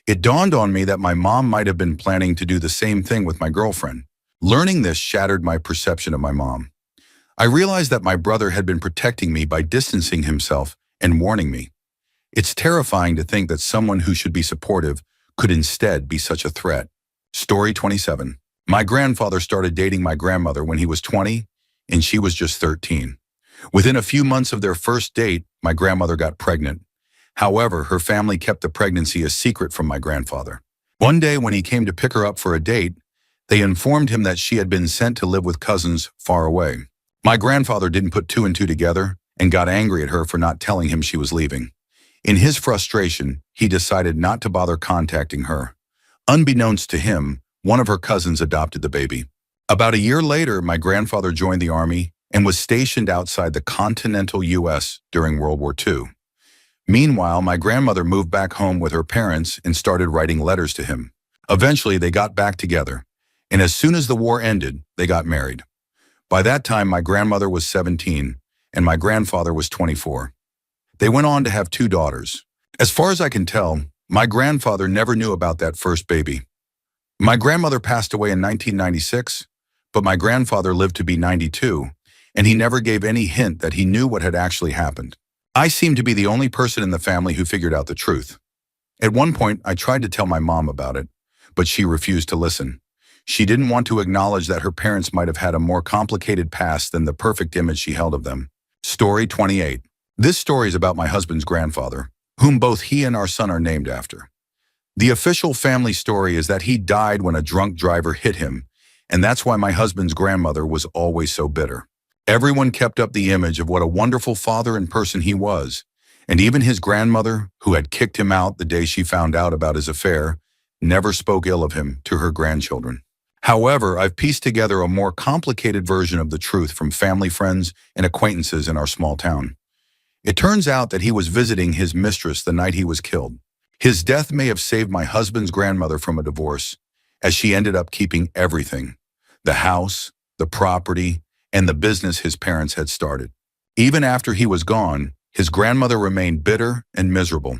It dawned on me that my mom might have been planning to do the same thing with my girlfriend. Learning this shattered my perception of my mom. I realized that my brother had been protecting me by distancing himself and warning me. It's terrifying to think that someone who should be supportive could instead be such a threat. Story 27. My grandfather started dating my grandmother when he was 20, and she was just 13. Within a few months of their first date, my grandmother got pregnant. However, her family kept the pregnancy a secret from my grandfather. One day when he came to pick her up for a date, they informed him that she had been sent to live with cousins far away. My grandfather didn't put two and two together and got angry at her for not telling him she was leaving. In his frustration, he decided not to bother contacting her. Unbeknownst to him, one of her cousins adopted the baby. About a year later, my grandfather joined the army and was stationed outside the continental U.S. during World War II. Meanwhile, my grandmother moved back home with her parents and started writing letters to him. Eventually, they got back together, and as soon as the war ended, they got married. By that time, my grandmother was 17, and my grandfather was 24. They went on to have 2 daughters. As far as I can tell, my grandfather never knew about that first baby. My grandmother passed away in 1996, but my grandfather lived to be 92, and he never gave any hint that he knew what had actually happened. I seemed to be the only person in the family who figured out the truth. At one point, I tried to tell my mom about it, but she refused to listen. She didn't want to acknowledge that her parents might have had a more complicated past than the perfect image she held of them. Story 28. This story is about my husband's grandfather, whom both he and our son are named after. The official family story is that he died when a drunk driver hit him, and that's why my husband's grandmother was always so bitter. Everyone kept up the image of what a wonderful father and person he was, and even his grandmother, who had kicked him out the day she found out about his affair, never spoke ill of him to her grandchildren. However, I've pieced together a more complicated version of the truth from family friends and acquaintances in our small town. It turns out that he was visiting his mistress the night he was killed. His death may have saved my husband's grandmother from a divorce, as she ended up keeping everything: the house, the property, and the business his parents had started. Even after he was gone, his grandmother remained bitter and miserable.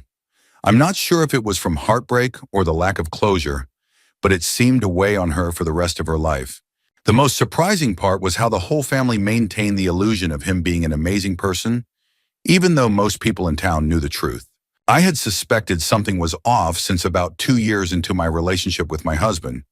I'm not sure if it was from heartbreak or the lack of closure, but it seemed to weigh on her for the rest of her life. The most surprising part was how the whole family maintained the illusion of him being an amazing person, even though most people in town knew the truth. I had suspected something was off since about 2 years into my relationship with my husband,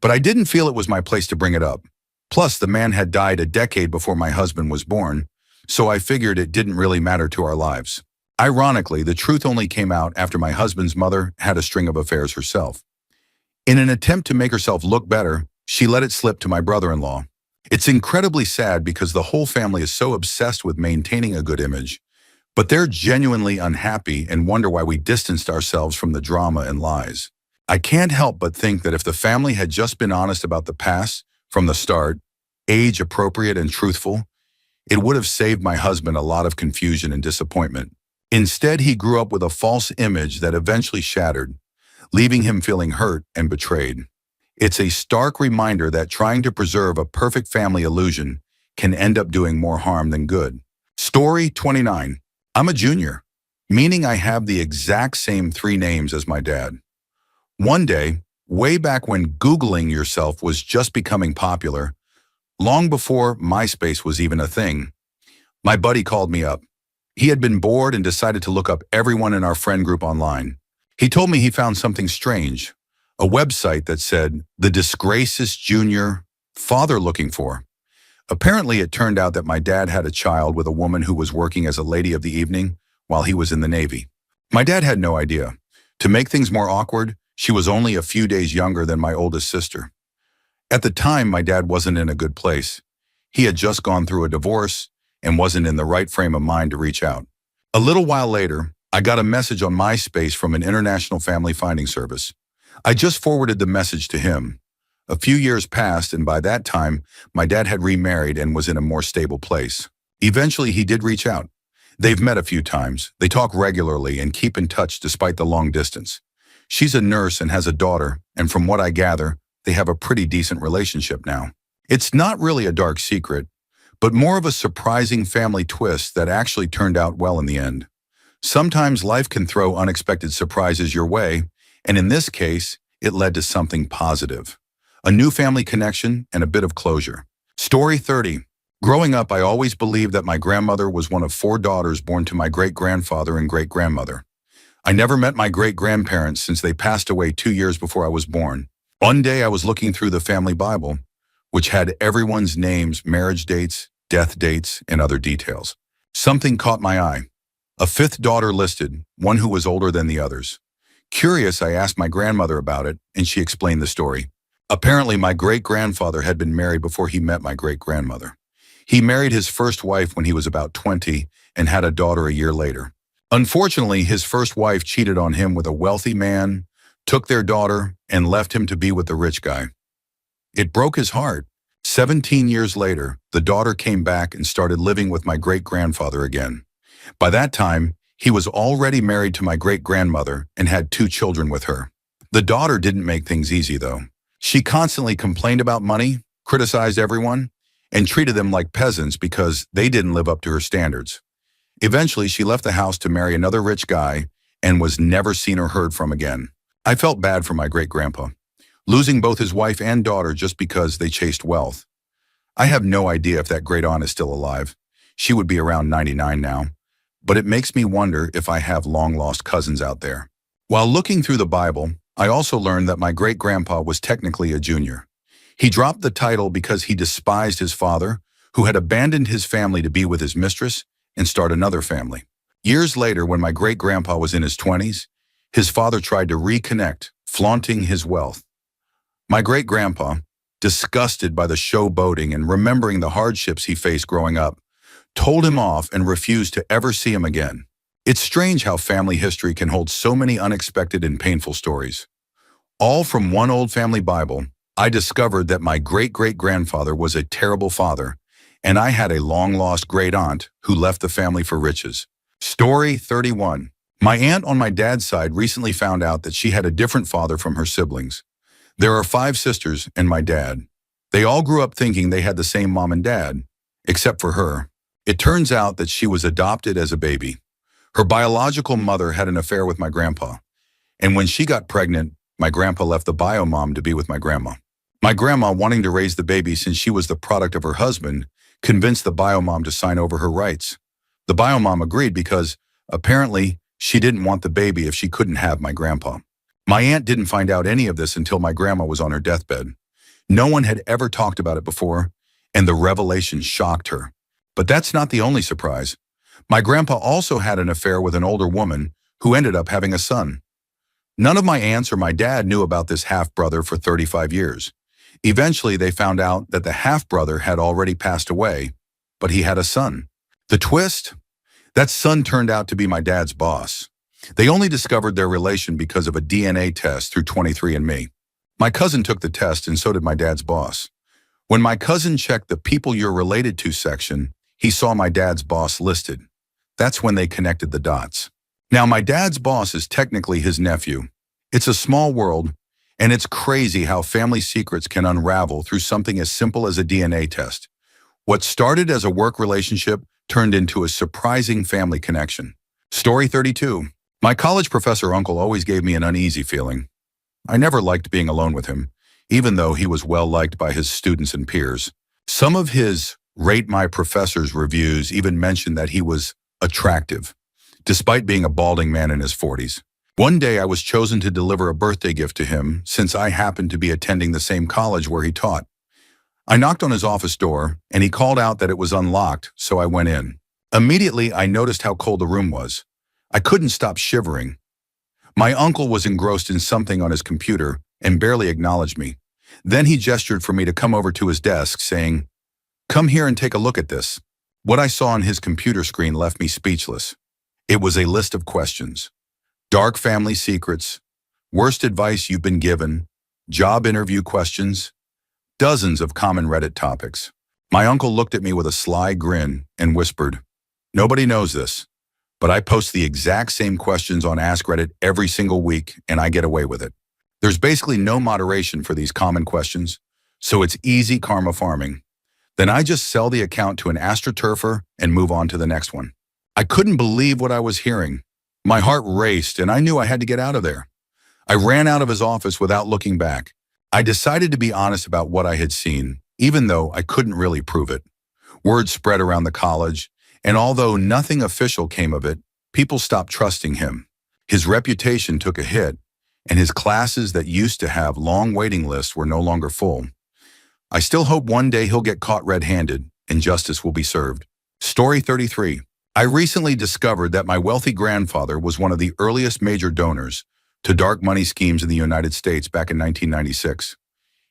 but I didn't feel it was my place to bring it up. Plus, the man had died a decade before my husband was born, so I figured it didn't really matter to our lives. Ironically, the truth only came out after my husband's mother had a string of affairs herself. In an attempt to make herself look better, she let it slip to my brother-in-law. It's incredibly sad because the whole family is so obsessed with maintaining a good image, but they're genuinely unhappy and wonder why we distanced ourselves from the drama and lies. I can't help but think that if the family had just been honest about the past from the start, age-appropriate and truthful, it would have saved my husband a lot of confusion and disappointment. Instead, he grew up with a false image that eventually shattered, leaving him feeling hurt and betrayed. It's a stark reminder that trying to preserve a perfect family illusion can end up doing more harm than good. Story 29. I'm a junior, meaning I have the exact same 3 names as my dad. One day, way back when Googling yourself was just becoming popular, long before MySpace was even a thing, my buddy called me up. He had been bored and decided to look up everyone in our friend group online. He told me he found something strange, a website that said, "The disgraces junior father looking for." Apparently, it turned out that my dad had a child with a woman who was working as a lady of the evening while he was in the Navy. My dad had no idea. To make things more awkward, she was only a few days younger than my oldest sister. At the time, my dad wasn't in a good place. He had just gone through a divorce and wasn't in the right frame of mind to reach out. A little while later, I got a message on MySpace from an international family finding service. I just forwarded the message to him. A few years passed, and by that time, my dad had remarried and was in a more stable place. Eventually, he did reach out. They've met a few times. They talk regularly and keep in touch despite the long distance. She's a nurse and has a daughter, and from what I gather, they have a pretty decent relationship now. It's not really a dark secret, but more of a surprising family twist that actually turned out well in the end. Sometimes life can throw unexpected surprises your way, and in this case, it led to something positive. A new family connection and a bit of closure. Story 30. Growing up, I always believed that my grandmother was one of 4 daughters born to my great-grandfather and great-grandmother. I never met my great-grandparents since they passed away 2 years before I was born. One day I was looking through the family Bible, which had everyone's names, marriage dates, death dates, and other details. Something caught my eye. A 5th daughter listed, one who was older than the others. Curious, I asked my grandmother about it, and she explained the story. Apparently, my great-grandfather had been married before he met my great-grandmother. He married his first wife when he was about 20 and had a daughter a year later. Unfortunately, his first wife cheated on him with a wealthy man, took their daughter, and left him to be with the rich guy. It broke his heart. 17 years later, the daughter came back and started living with my great-grandfather again. By that time, he was already married to my great-grandmother and had 2 children with her. The daughter didn't make things easy, though. She constantly complained about money, criticized everyone, and treated them like peasants because they didn't live up to her standards. Eventually, she left the house to marry another rich guy and was never seen or heard from again. I felt bad for my great-grandpa, losing both his wife and daughter just because they chased wealth. I have no idea if that great aunt is still alive. She would be around 99 now. But it makes me wonder if I have long-lost cousins out there. While looking through the Bible, I also learned that my great-grandpa was technically a junior. He dropped the title because he despised his father, who had abandoned his family to be with his mistress and start another family. Years later, when my great-grandpa was in his 20s, his father tried to reconnect, flaunting his wealth. My great-grandpa, disgusted by the showboating and remembering the hardships he faced growing up, told him off and refused to ever see him again. It's strange how family history can hold so many unexpected and painful stories. All from one old family Bible, I discovered that my great-great-grandfather was a terrible father, and I had a long-lost great-aunt who left the family for riches. Story 31. My aunt on my dad's side recently found out that she had a different father from her siblings. There are 5 sisters and my dad. They all grew up thinking they had the same mom and dad, except for her. It turns out that she was adopted as a baby. Her biological mother had an affair with my grandpa, and when she got pregnant, my grandpa left the bio mom to be with my grandma. My grandma, wanting to raise the baby since she was the product of her husband, convinced the bio mom to sign over her rights. The bio mom agreed because, apparently, she didn't want the baby if she couldn't have my grandpa. My aunt didn't find out any of this until my grandma was on her deathbed. No one had ever talked about it before, and the revelation shocked her. But that's not the only surprise. My grandpa also had an affair with an older woman who ended up having a son. None of my aunts or my dad knew about this half-brother for 35 years. Eventually, they found out that the half-brother had already passed away, but he had a son. The twist? That son turned out to be my dad's boss. They only discovered their relation because of a DNA test through 23andMe. My cousin took the test and so did my dad's boss. When my cousin checked the people you're related to section, he saw my dad's boss listed. That's when they connected the dots. Now, my dad's boss is technically his nephew. It's a small world, and it's crazy how family secrets can unravel through something as simple as a DNA test. What started as a work relationship turned into a surprising family connection. Story 32. My college professor uncle always gave me an uneasy feeling. I never liked being alone with him, even though he was well liked by his students and peers. Some of his Rate My Professor's reviews even mentioned that he was attractive, despite being a balding man in his 40s. One day I was chosen to deliver a birthday gift to him since I happened to be attending the same college where he taught. I knocked on his office door, and he called out that it was unlocked, so I went in. Immediately, I noticed how cold the room was. I couldn't stop shivering. My uncle was engrossed in something on his computer and barely acknowledged me. Then he gestured for me to come over to his desk, saying, "Come here and take a look at this." What I saw on his computer screen left me speechless. It was a list of questions. Dark family secrets, worst advice you've been given, job interview questions, dozens of common Reddit topics. My uncle looked at me with a sly grin and whispered, "Nobody knows this, but I post the exact same questions on Ask Reddit every single week, and I get away with it. There's basically no moderation for these common questions, so it's easy karma farming. Then I just sell the account to an astroturfer and move on to the next one." I couldn't believe what I was hearing. My heart raced, and I knew I had to get out of there. I ran out of his office without looking back. I decided to be honest about what I had seen, even though I couldn't really prove it. Word spread around the college, and although nothing official came of it, people stopped trusting him. His reputation took a hit, and his classes that used to have long waiting lists were no longer full. I still hope one day he'll get caught red-handed and justice will be served. Story 33. I recently discovered that my wealthy grandfather was one of the earliest major donors to dark money schemes in the United States back in 1996.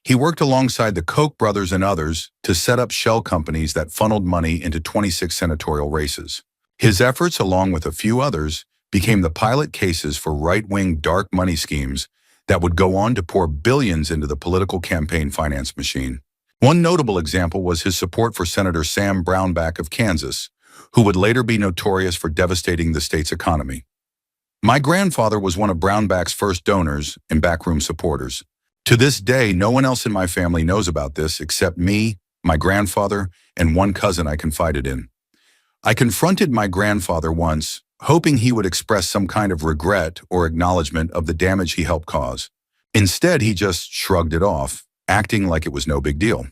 He worked alongside the Koch brothers and others to set up shell companies that funneled money into 26 senatorial races. His efforts, along with a few others, became the pilot cases for right-wing dark money schemes that would go on to pour billions into the political campaign finance machine. One notable example was his support for Senator Sam Brownback of Kansas, who would later be notorious for devastating the state's economy. My grandfather was one of Brownback's first donors and backroom supporters. To this day, no one else in my family knows about this except me my grandfather, and one cousin I confided in. I confronted my grandfather once, hoping he would express some kind of regret or acknowledgement of the damage he helped cause. Instead, he just shrugged it off, acting like it was no big deal.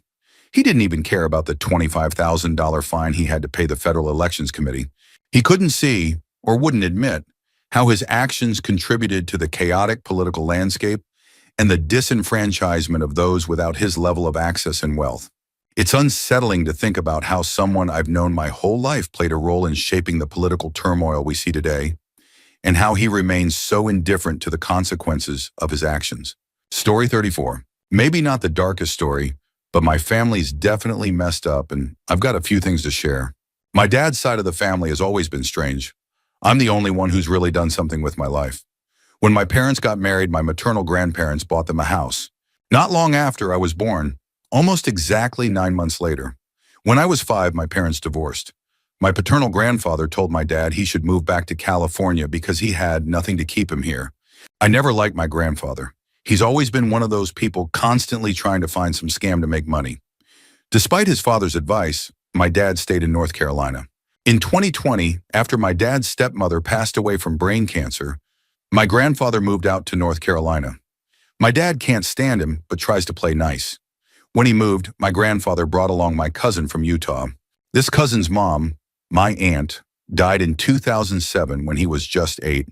He didn't even care about the $25,000 fine he had to pay the Federal Elections Committee. He couldn't see, or wouldn't admit, how his actions contributed to the chaotic political landscape and the disenfranchisement of those without his level of access and wealth. It's unsettling to think about how someone I've known my whole life played a role in shaping the political turmoil we see today, and how he remains so indifferent to the consequences of his actions. Story 34. Maybe not the darkest story, but my family's definitely messed up, and I've got a few things to share. My dad's side of the family has always been strange. I'm the only one who's really done something with my life. When my parents got married, my maternal grandparents bought them a house. Not long after I was born, almost exactly 9 months later. When I was 5, my parents divorced. My paternal grandfather told my dad he should move back to California because he had nothing to keep him here. I never liked my grandfather. He's always been one of those people constantly trying to find some scam to make money. Despite his father's advice, my dad stayed in North Carolina. In 2020, after my dad's stepmother passed away from brain cancer, my grandfather moved out to North Carolina. My dad can't stand him, but tries to play nice. When he moved, my grandfather brought along my cousin from Utah. This cousin's mom, my aunt, died in 2007 when he was just 8.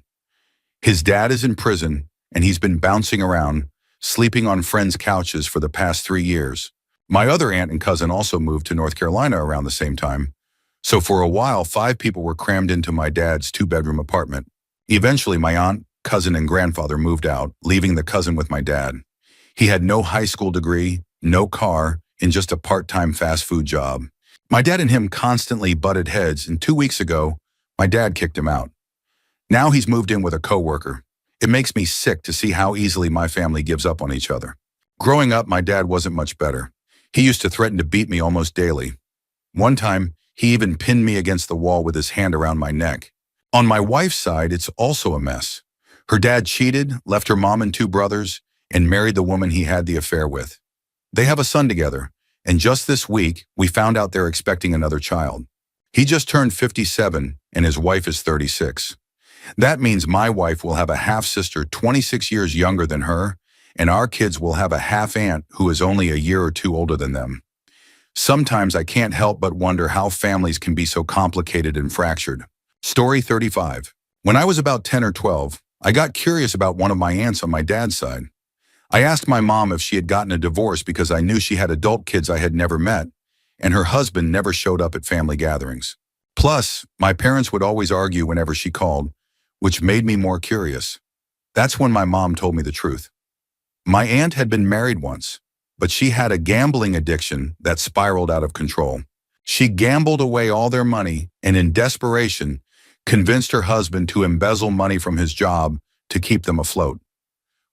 His dad is in prison, and he's been bouncing around, sleeping on friends' couches for the past 3 years. My other aunt and cousin also moved to North Carolina around the same time. So for a while, 5 people were crammed into my dad's 2-bedroom apartment. Eventually, my aunt, cousin, and grandfather moved out, leaving the cousin with my dad. He had no high school degree, no car, and just a part-time fast food job. My dad and him constantly butted heads, and 2 weeks ago, my dad kicked him out. Now he's moved in with a coworker. It makes me sick to see how easily my family gives up on each other. Growing up, my dad wasn't much better. He used to threaten to beat me almost daily. One time, he even pinned me against the wall with his hand around my neck. On my wife's side, it's also a mess. Her dad cheated, left her mom and 2 brothers, and married the woman he had the affair with. They have a son together, and just this week, we found out they're expecting another child. He just turned 57, and his wife is 36. That means my wife will have a half-sister 26 years younger than her, and our kids will have a half-aunt who is only a year or 2 older than them. Sometimes I can't help but wonder how families can be so complicated and fractured. Story 35. When I was about 10 or 12, I got curious about one of my aunts on my dad's side. I asked my mom if she had gotten a divorce because I knew she had adult kids I had never met, and her husband never showed up at family gatherings. Plus, my parents would always argue whenever she called, which made me more curious. That's when my mom told me the truth. My aunt had been married once, but she had a gambling addiction that spiraled out of control. She gambled away all their money and in desperation, convinced her husband to embezzle money from his job to keep them afloat.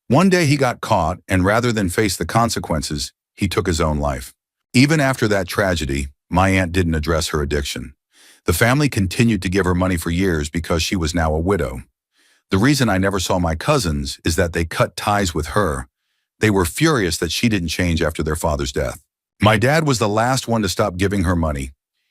One day he got caught, and rather than face the consequences, he took his own life. Even after that tragedy, my aunt didn't address her addiction. The family continued to give her money for years because she was now a widow. The reason I never saw my cousins is that they cut ties with her. They were furious that she didn't change after their father's death. My dad was the last one to stop giving her money.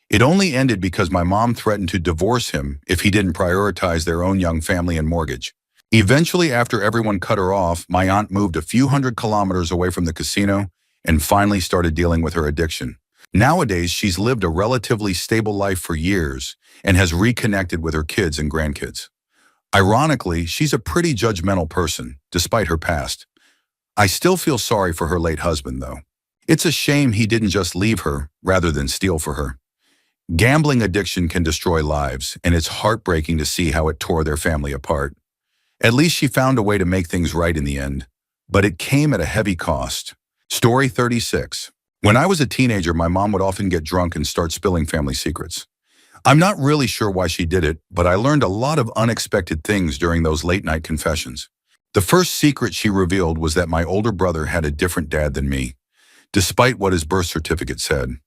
It only ended because my mom threatened to divorce him if he didn't prioritize their own young family and mortgage. Eventually, after everyone cut her off, my aunt moved a few hundred kilometers away from the casino and finally started dealing with her addiction. Nowadays, she's lived a relatively stable life for years and has reconnected with her kids and grandkids. Ironically, she's a pretty judgmental person, despite her past. I still feel sorry for her late husband, though. It's a shame he didn't just leave her rather than steal for her. Gambling addiction can destroy lives, and it's heartbreaking to see how it tore their family apart. At least she found a way to make things right in the end, but it came at a heavy cost. Story 36. When I was a teenager, my mom would often get drunk and start spilling family secrets. I'm not really sure why she did it, but I learned a lot of unexpected things during those late-night confessions. The first secret she revealed was that my older brother had a different dad than me, despite what his birth certificate said.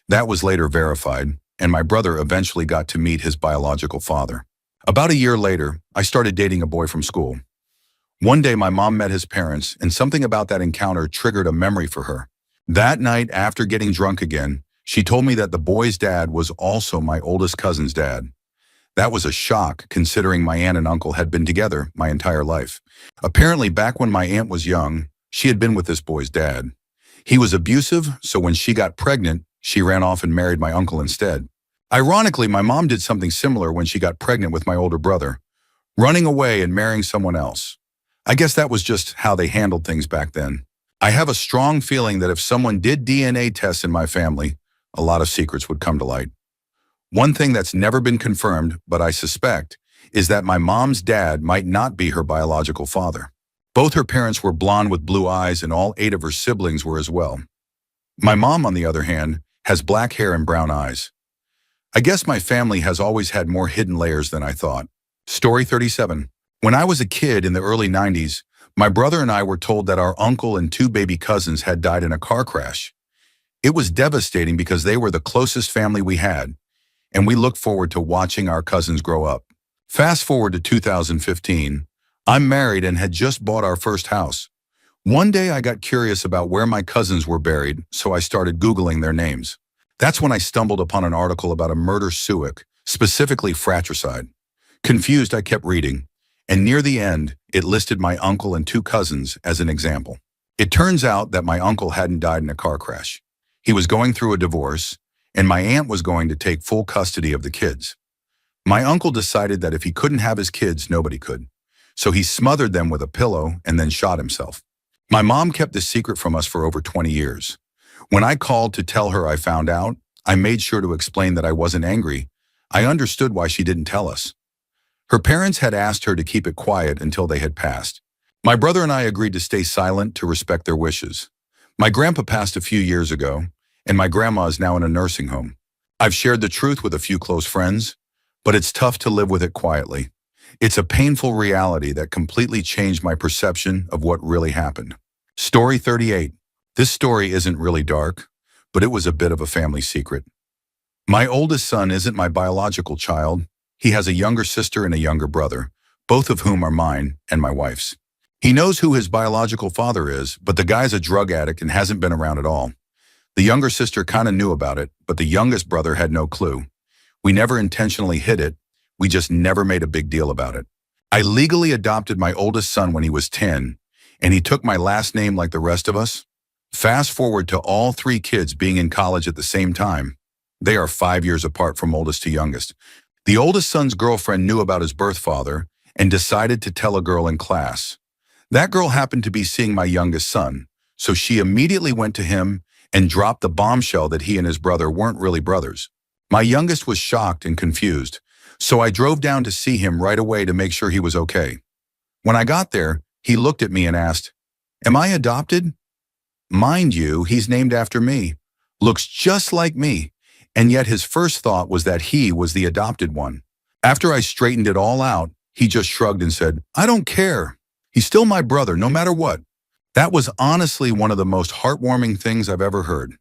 That was later verified, and my brother eventually got to meet his biological father. About a year later, I started dating a boy from school. One day, my mom met his parents, and something about that encounter triggered a memory for her. That night, after getting drunk again, she told me that the boy's dad was also my oldest cousin's dad. That was a shock, considering my aunt and uncle had been together my entire life. Apparently, back when my aunt was young, she had been with this boy's dad. He was abusive, so when she got pregnant, she ran off and married my uncle instead. Ironically, my mom did something similar when she got pregnant with my older brother, running away and marrying someone else. I guess that was just how they handled things back then. I have a strong feeling that if someone did DNA tests in my family, a lot of secrets would come to light. One thing that's never been confirmed, but I suspect, is that my mom's dad might not be her biological father. Both her parents were blonde with blue eyes, and all 8 of her siblings were as well. My mom, on the other hand, has black hair and brown eyes. I guess my family has always had more hidden layers than I thought. Story 37. When I was a kid in the early 90s, my brother and I were told that our uncle and 2 baby cousins had died in a car crash. It was devastating because they were the closest family we had, and we looked forward to watching our cousins grow up. Fast forward to 2015, I'm married and had just bought our first house. One day I got curious about where my cousins were buried, so I started Googling their names. That's when I stumbled upon an article about a murder-suicide, specifically fratricide. Confused, I kept reading, and near the end, it listed my uncle and 2 cousins as an example. It turns out that my uncle hadn't died in a car crash. He was going through a divorce, and my aunt was going to take full custody of the kids. My uncle decided that if he couldn't have his kids, nobody could. So he smothered them with a pillow and then shot himself. My mom kept this secret from us for over 20 years. When I called to tell her I found out, I made sure to explain that I wasn't angry. I understood why she didn't tell us. Her parents had asked her to keep it quiet until they had passed. My brother and I agreed to stay silent to respect their wishes. My grandpa passed a few years ago, and my grandma is now in a nursing home. I've shared the truth with a few close friends, but it's tough to live with it quietly. It's a painful reality that completely changed my perception of what really happened. Story 38. This story isn't really dark, but it was a bit of a family secret. My oldest son isn't my biological child. He has a younger sister and a younger brother, both of whom are mine and my wife's. He knows who his biological father is, but the guy's a drug addict and hasn't been around at all. The younger sister kind of knew about it, but the youngest brother had no clue. We never intentionally hid it, we just never made a big deal about it. I legally adopted my oldest son when he was 10, and he took my last name like the rest of us. Fast forward to all 3 kids being in college at the same time. They are 5 years apart from oldest to youngest. The oldest son's girlfriend knew about his birth father and decided to tell a girl in class. That girl happened to be seeing my youngest son, so she immediately went to him and dropped the bombshell that he and his brother weren't really brothers. My youngest was shocked and confused, so I drove down to see him right away to make sure he was okay. When I got there, he looked at me and asked, "Am I adopted?" Mind you, he's named after me, looks just like me, and yet his first thought was that he was the adopted one. After I straightened it all out, he just shrugged and said, "I don't care. He's still my brother, no matter what." That was honestly one of the most heartwarming things I've ever heard.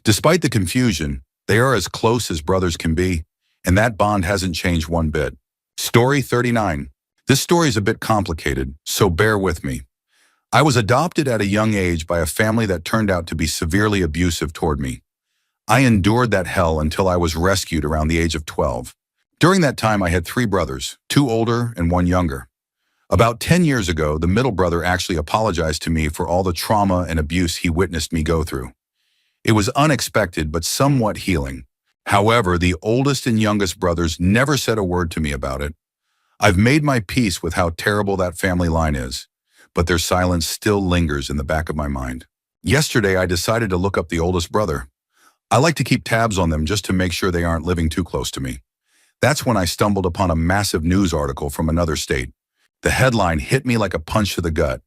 Despite the confusion, they are as close as brothers can be, and that bond hasn't changed one bit. Story 39. This story is a bit complicated, so bear with me. I was adopted at a young age by a family that turned out to be severely abusive toward me. I endured that hell until I was rescued around the age of 12. During that time, I had 3 brothers, 2 older and 1 younger. About 10 years ago, the middle brother actually apologized to me for all the trauma and abuse he witnessed me go through. It was unexpected but somewhat healing. However, the oldest and youngest brothers never said a word to me about it. I've made my peace with how terrible that family line is, but their silence still lingers in the back of my mind. Yesterday, I decided to look up the oldest brother. I like to keep tabs on them just to make sure they aren't living too close to me. That's when I stumbled upon a massive news article from another state. The headline hit me like a punch to the gut.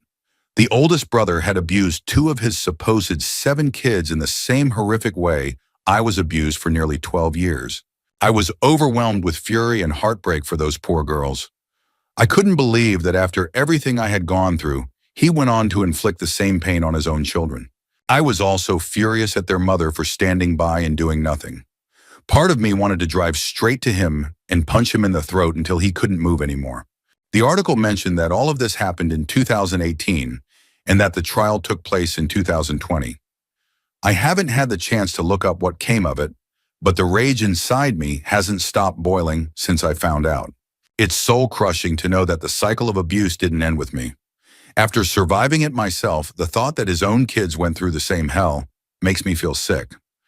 The oldest brother had abused 2 of his supposed 7 kids in the same horrific way I was abused for nearly 12 years. I was overwhelmed with fury and heartbreak for those poor girls. I couldn't believe that after everything I had gone through, he went on to inflict the same pain on his own children. I was also furious at their mother for standing by and doing nothing. Part of me wanted to drive straight to him and punch him in the throat until he couldn't move anymore. The article mentioned that all of this happened in 2018 and that the trial took place in 2020. I haven't had the chance to look up what came of it, but the rage inside me hasn't stopped boiling since I found out. It's soul-crushing to know that the cycle of abuse didn't end with me. After surviving it myself, the thought that his own kids went through the same hell makes me feel sick.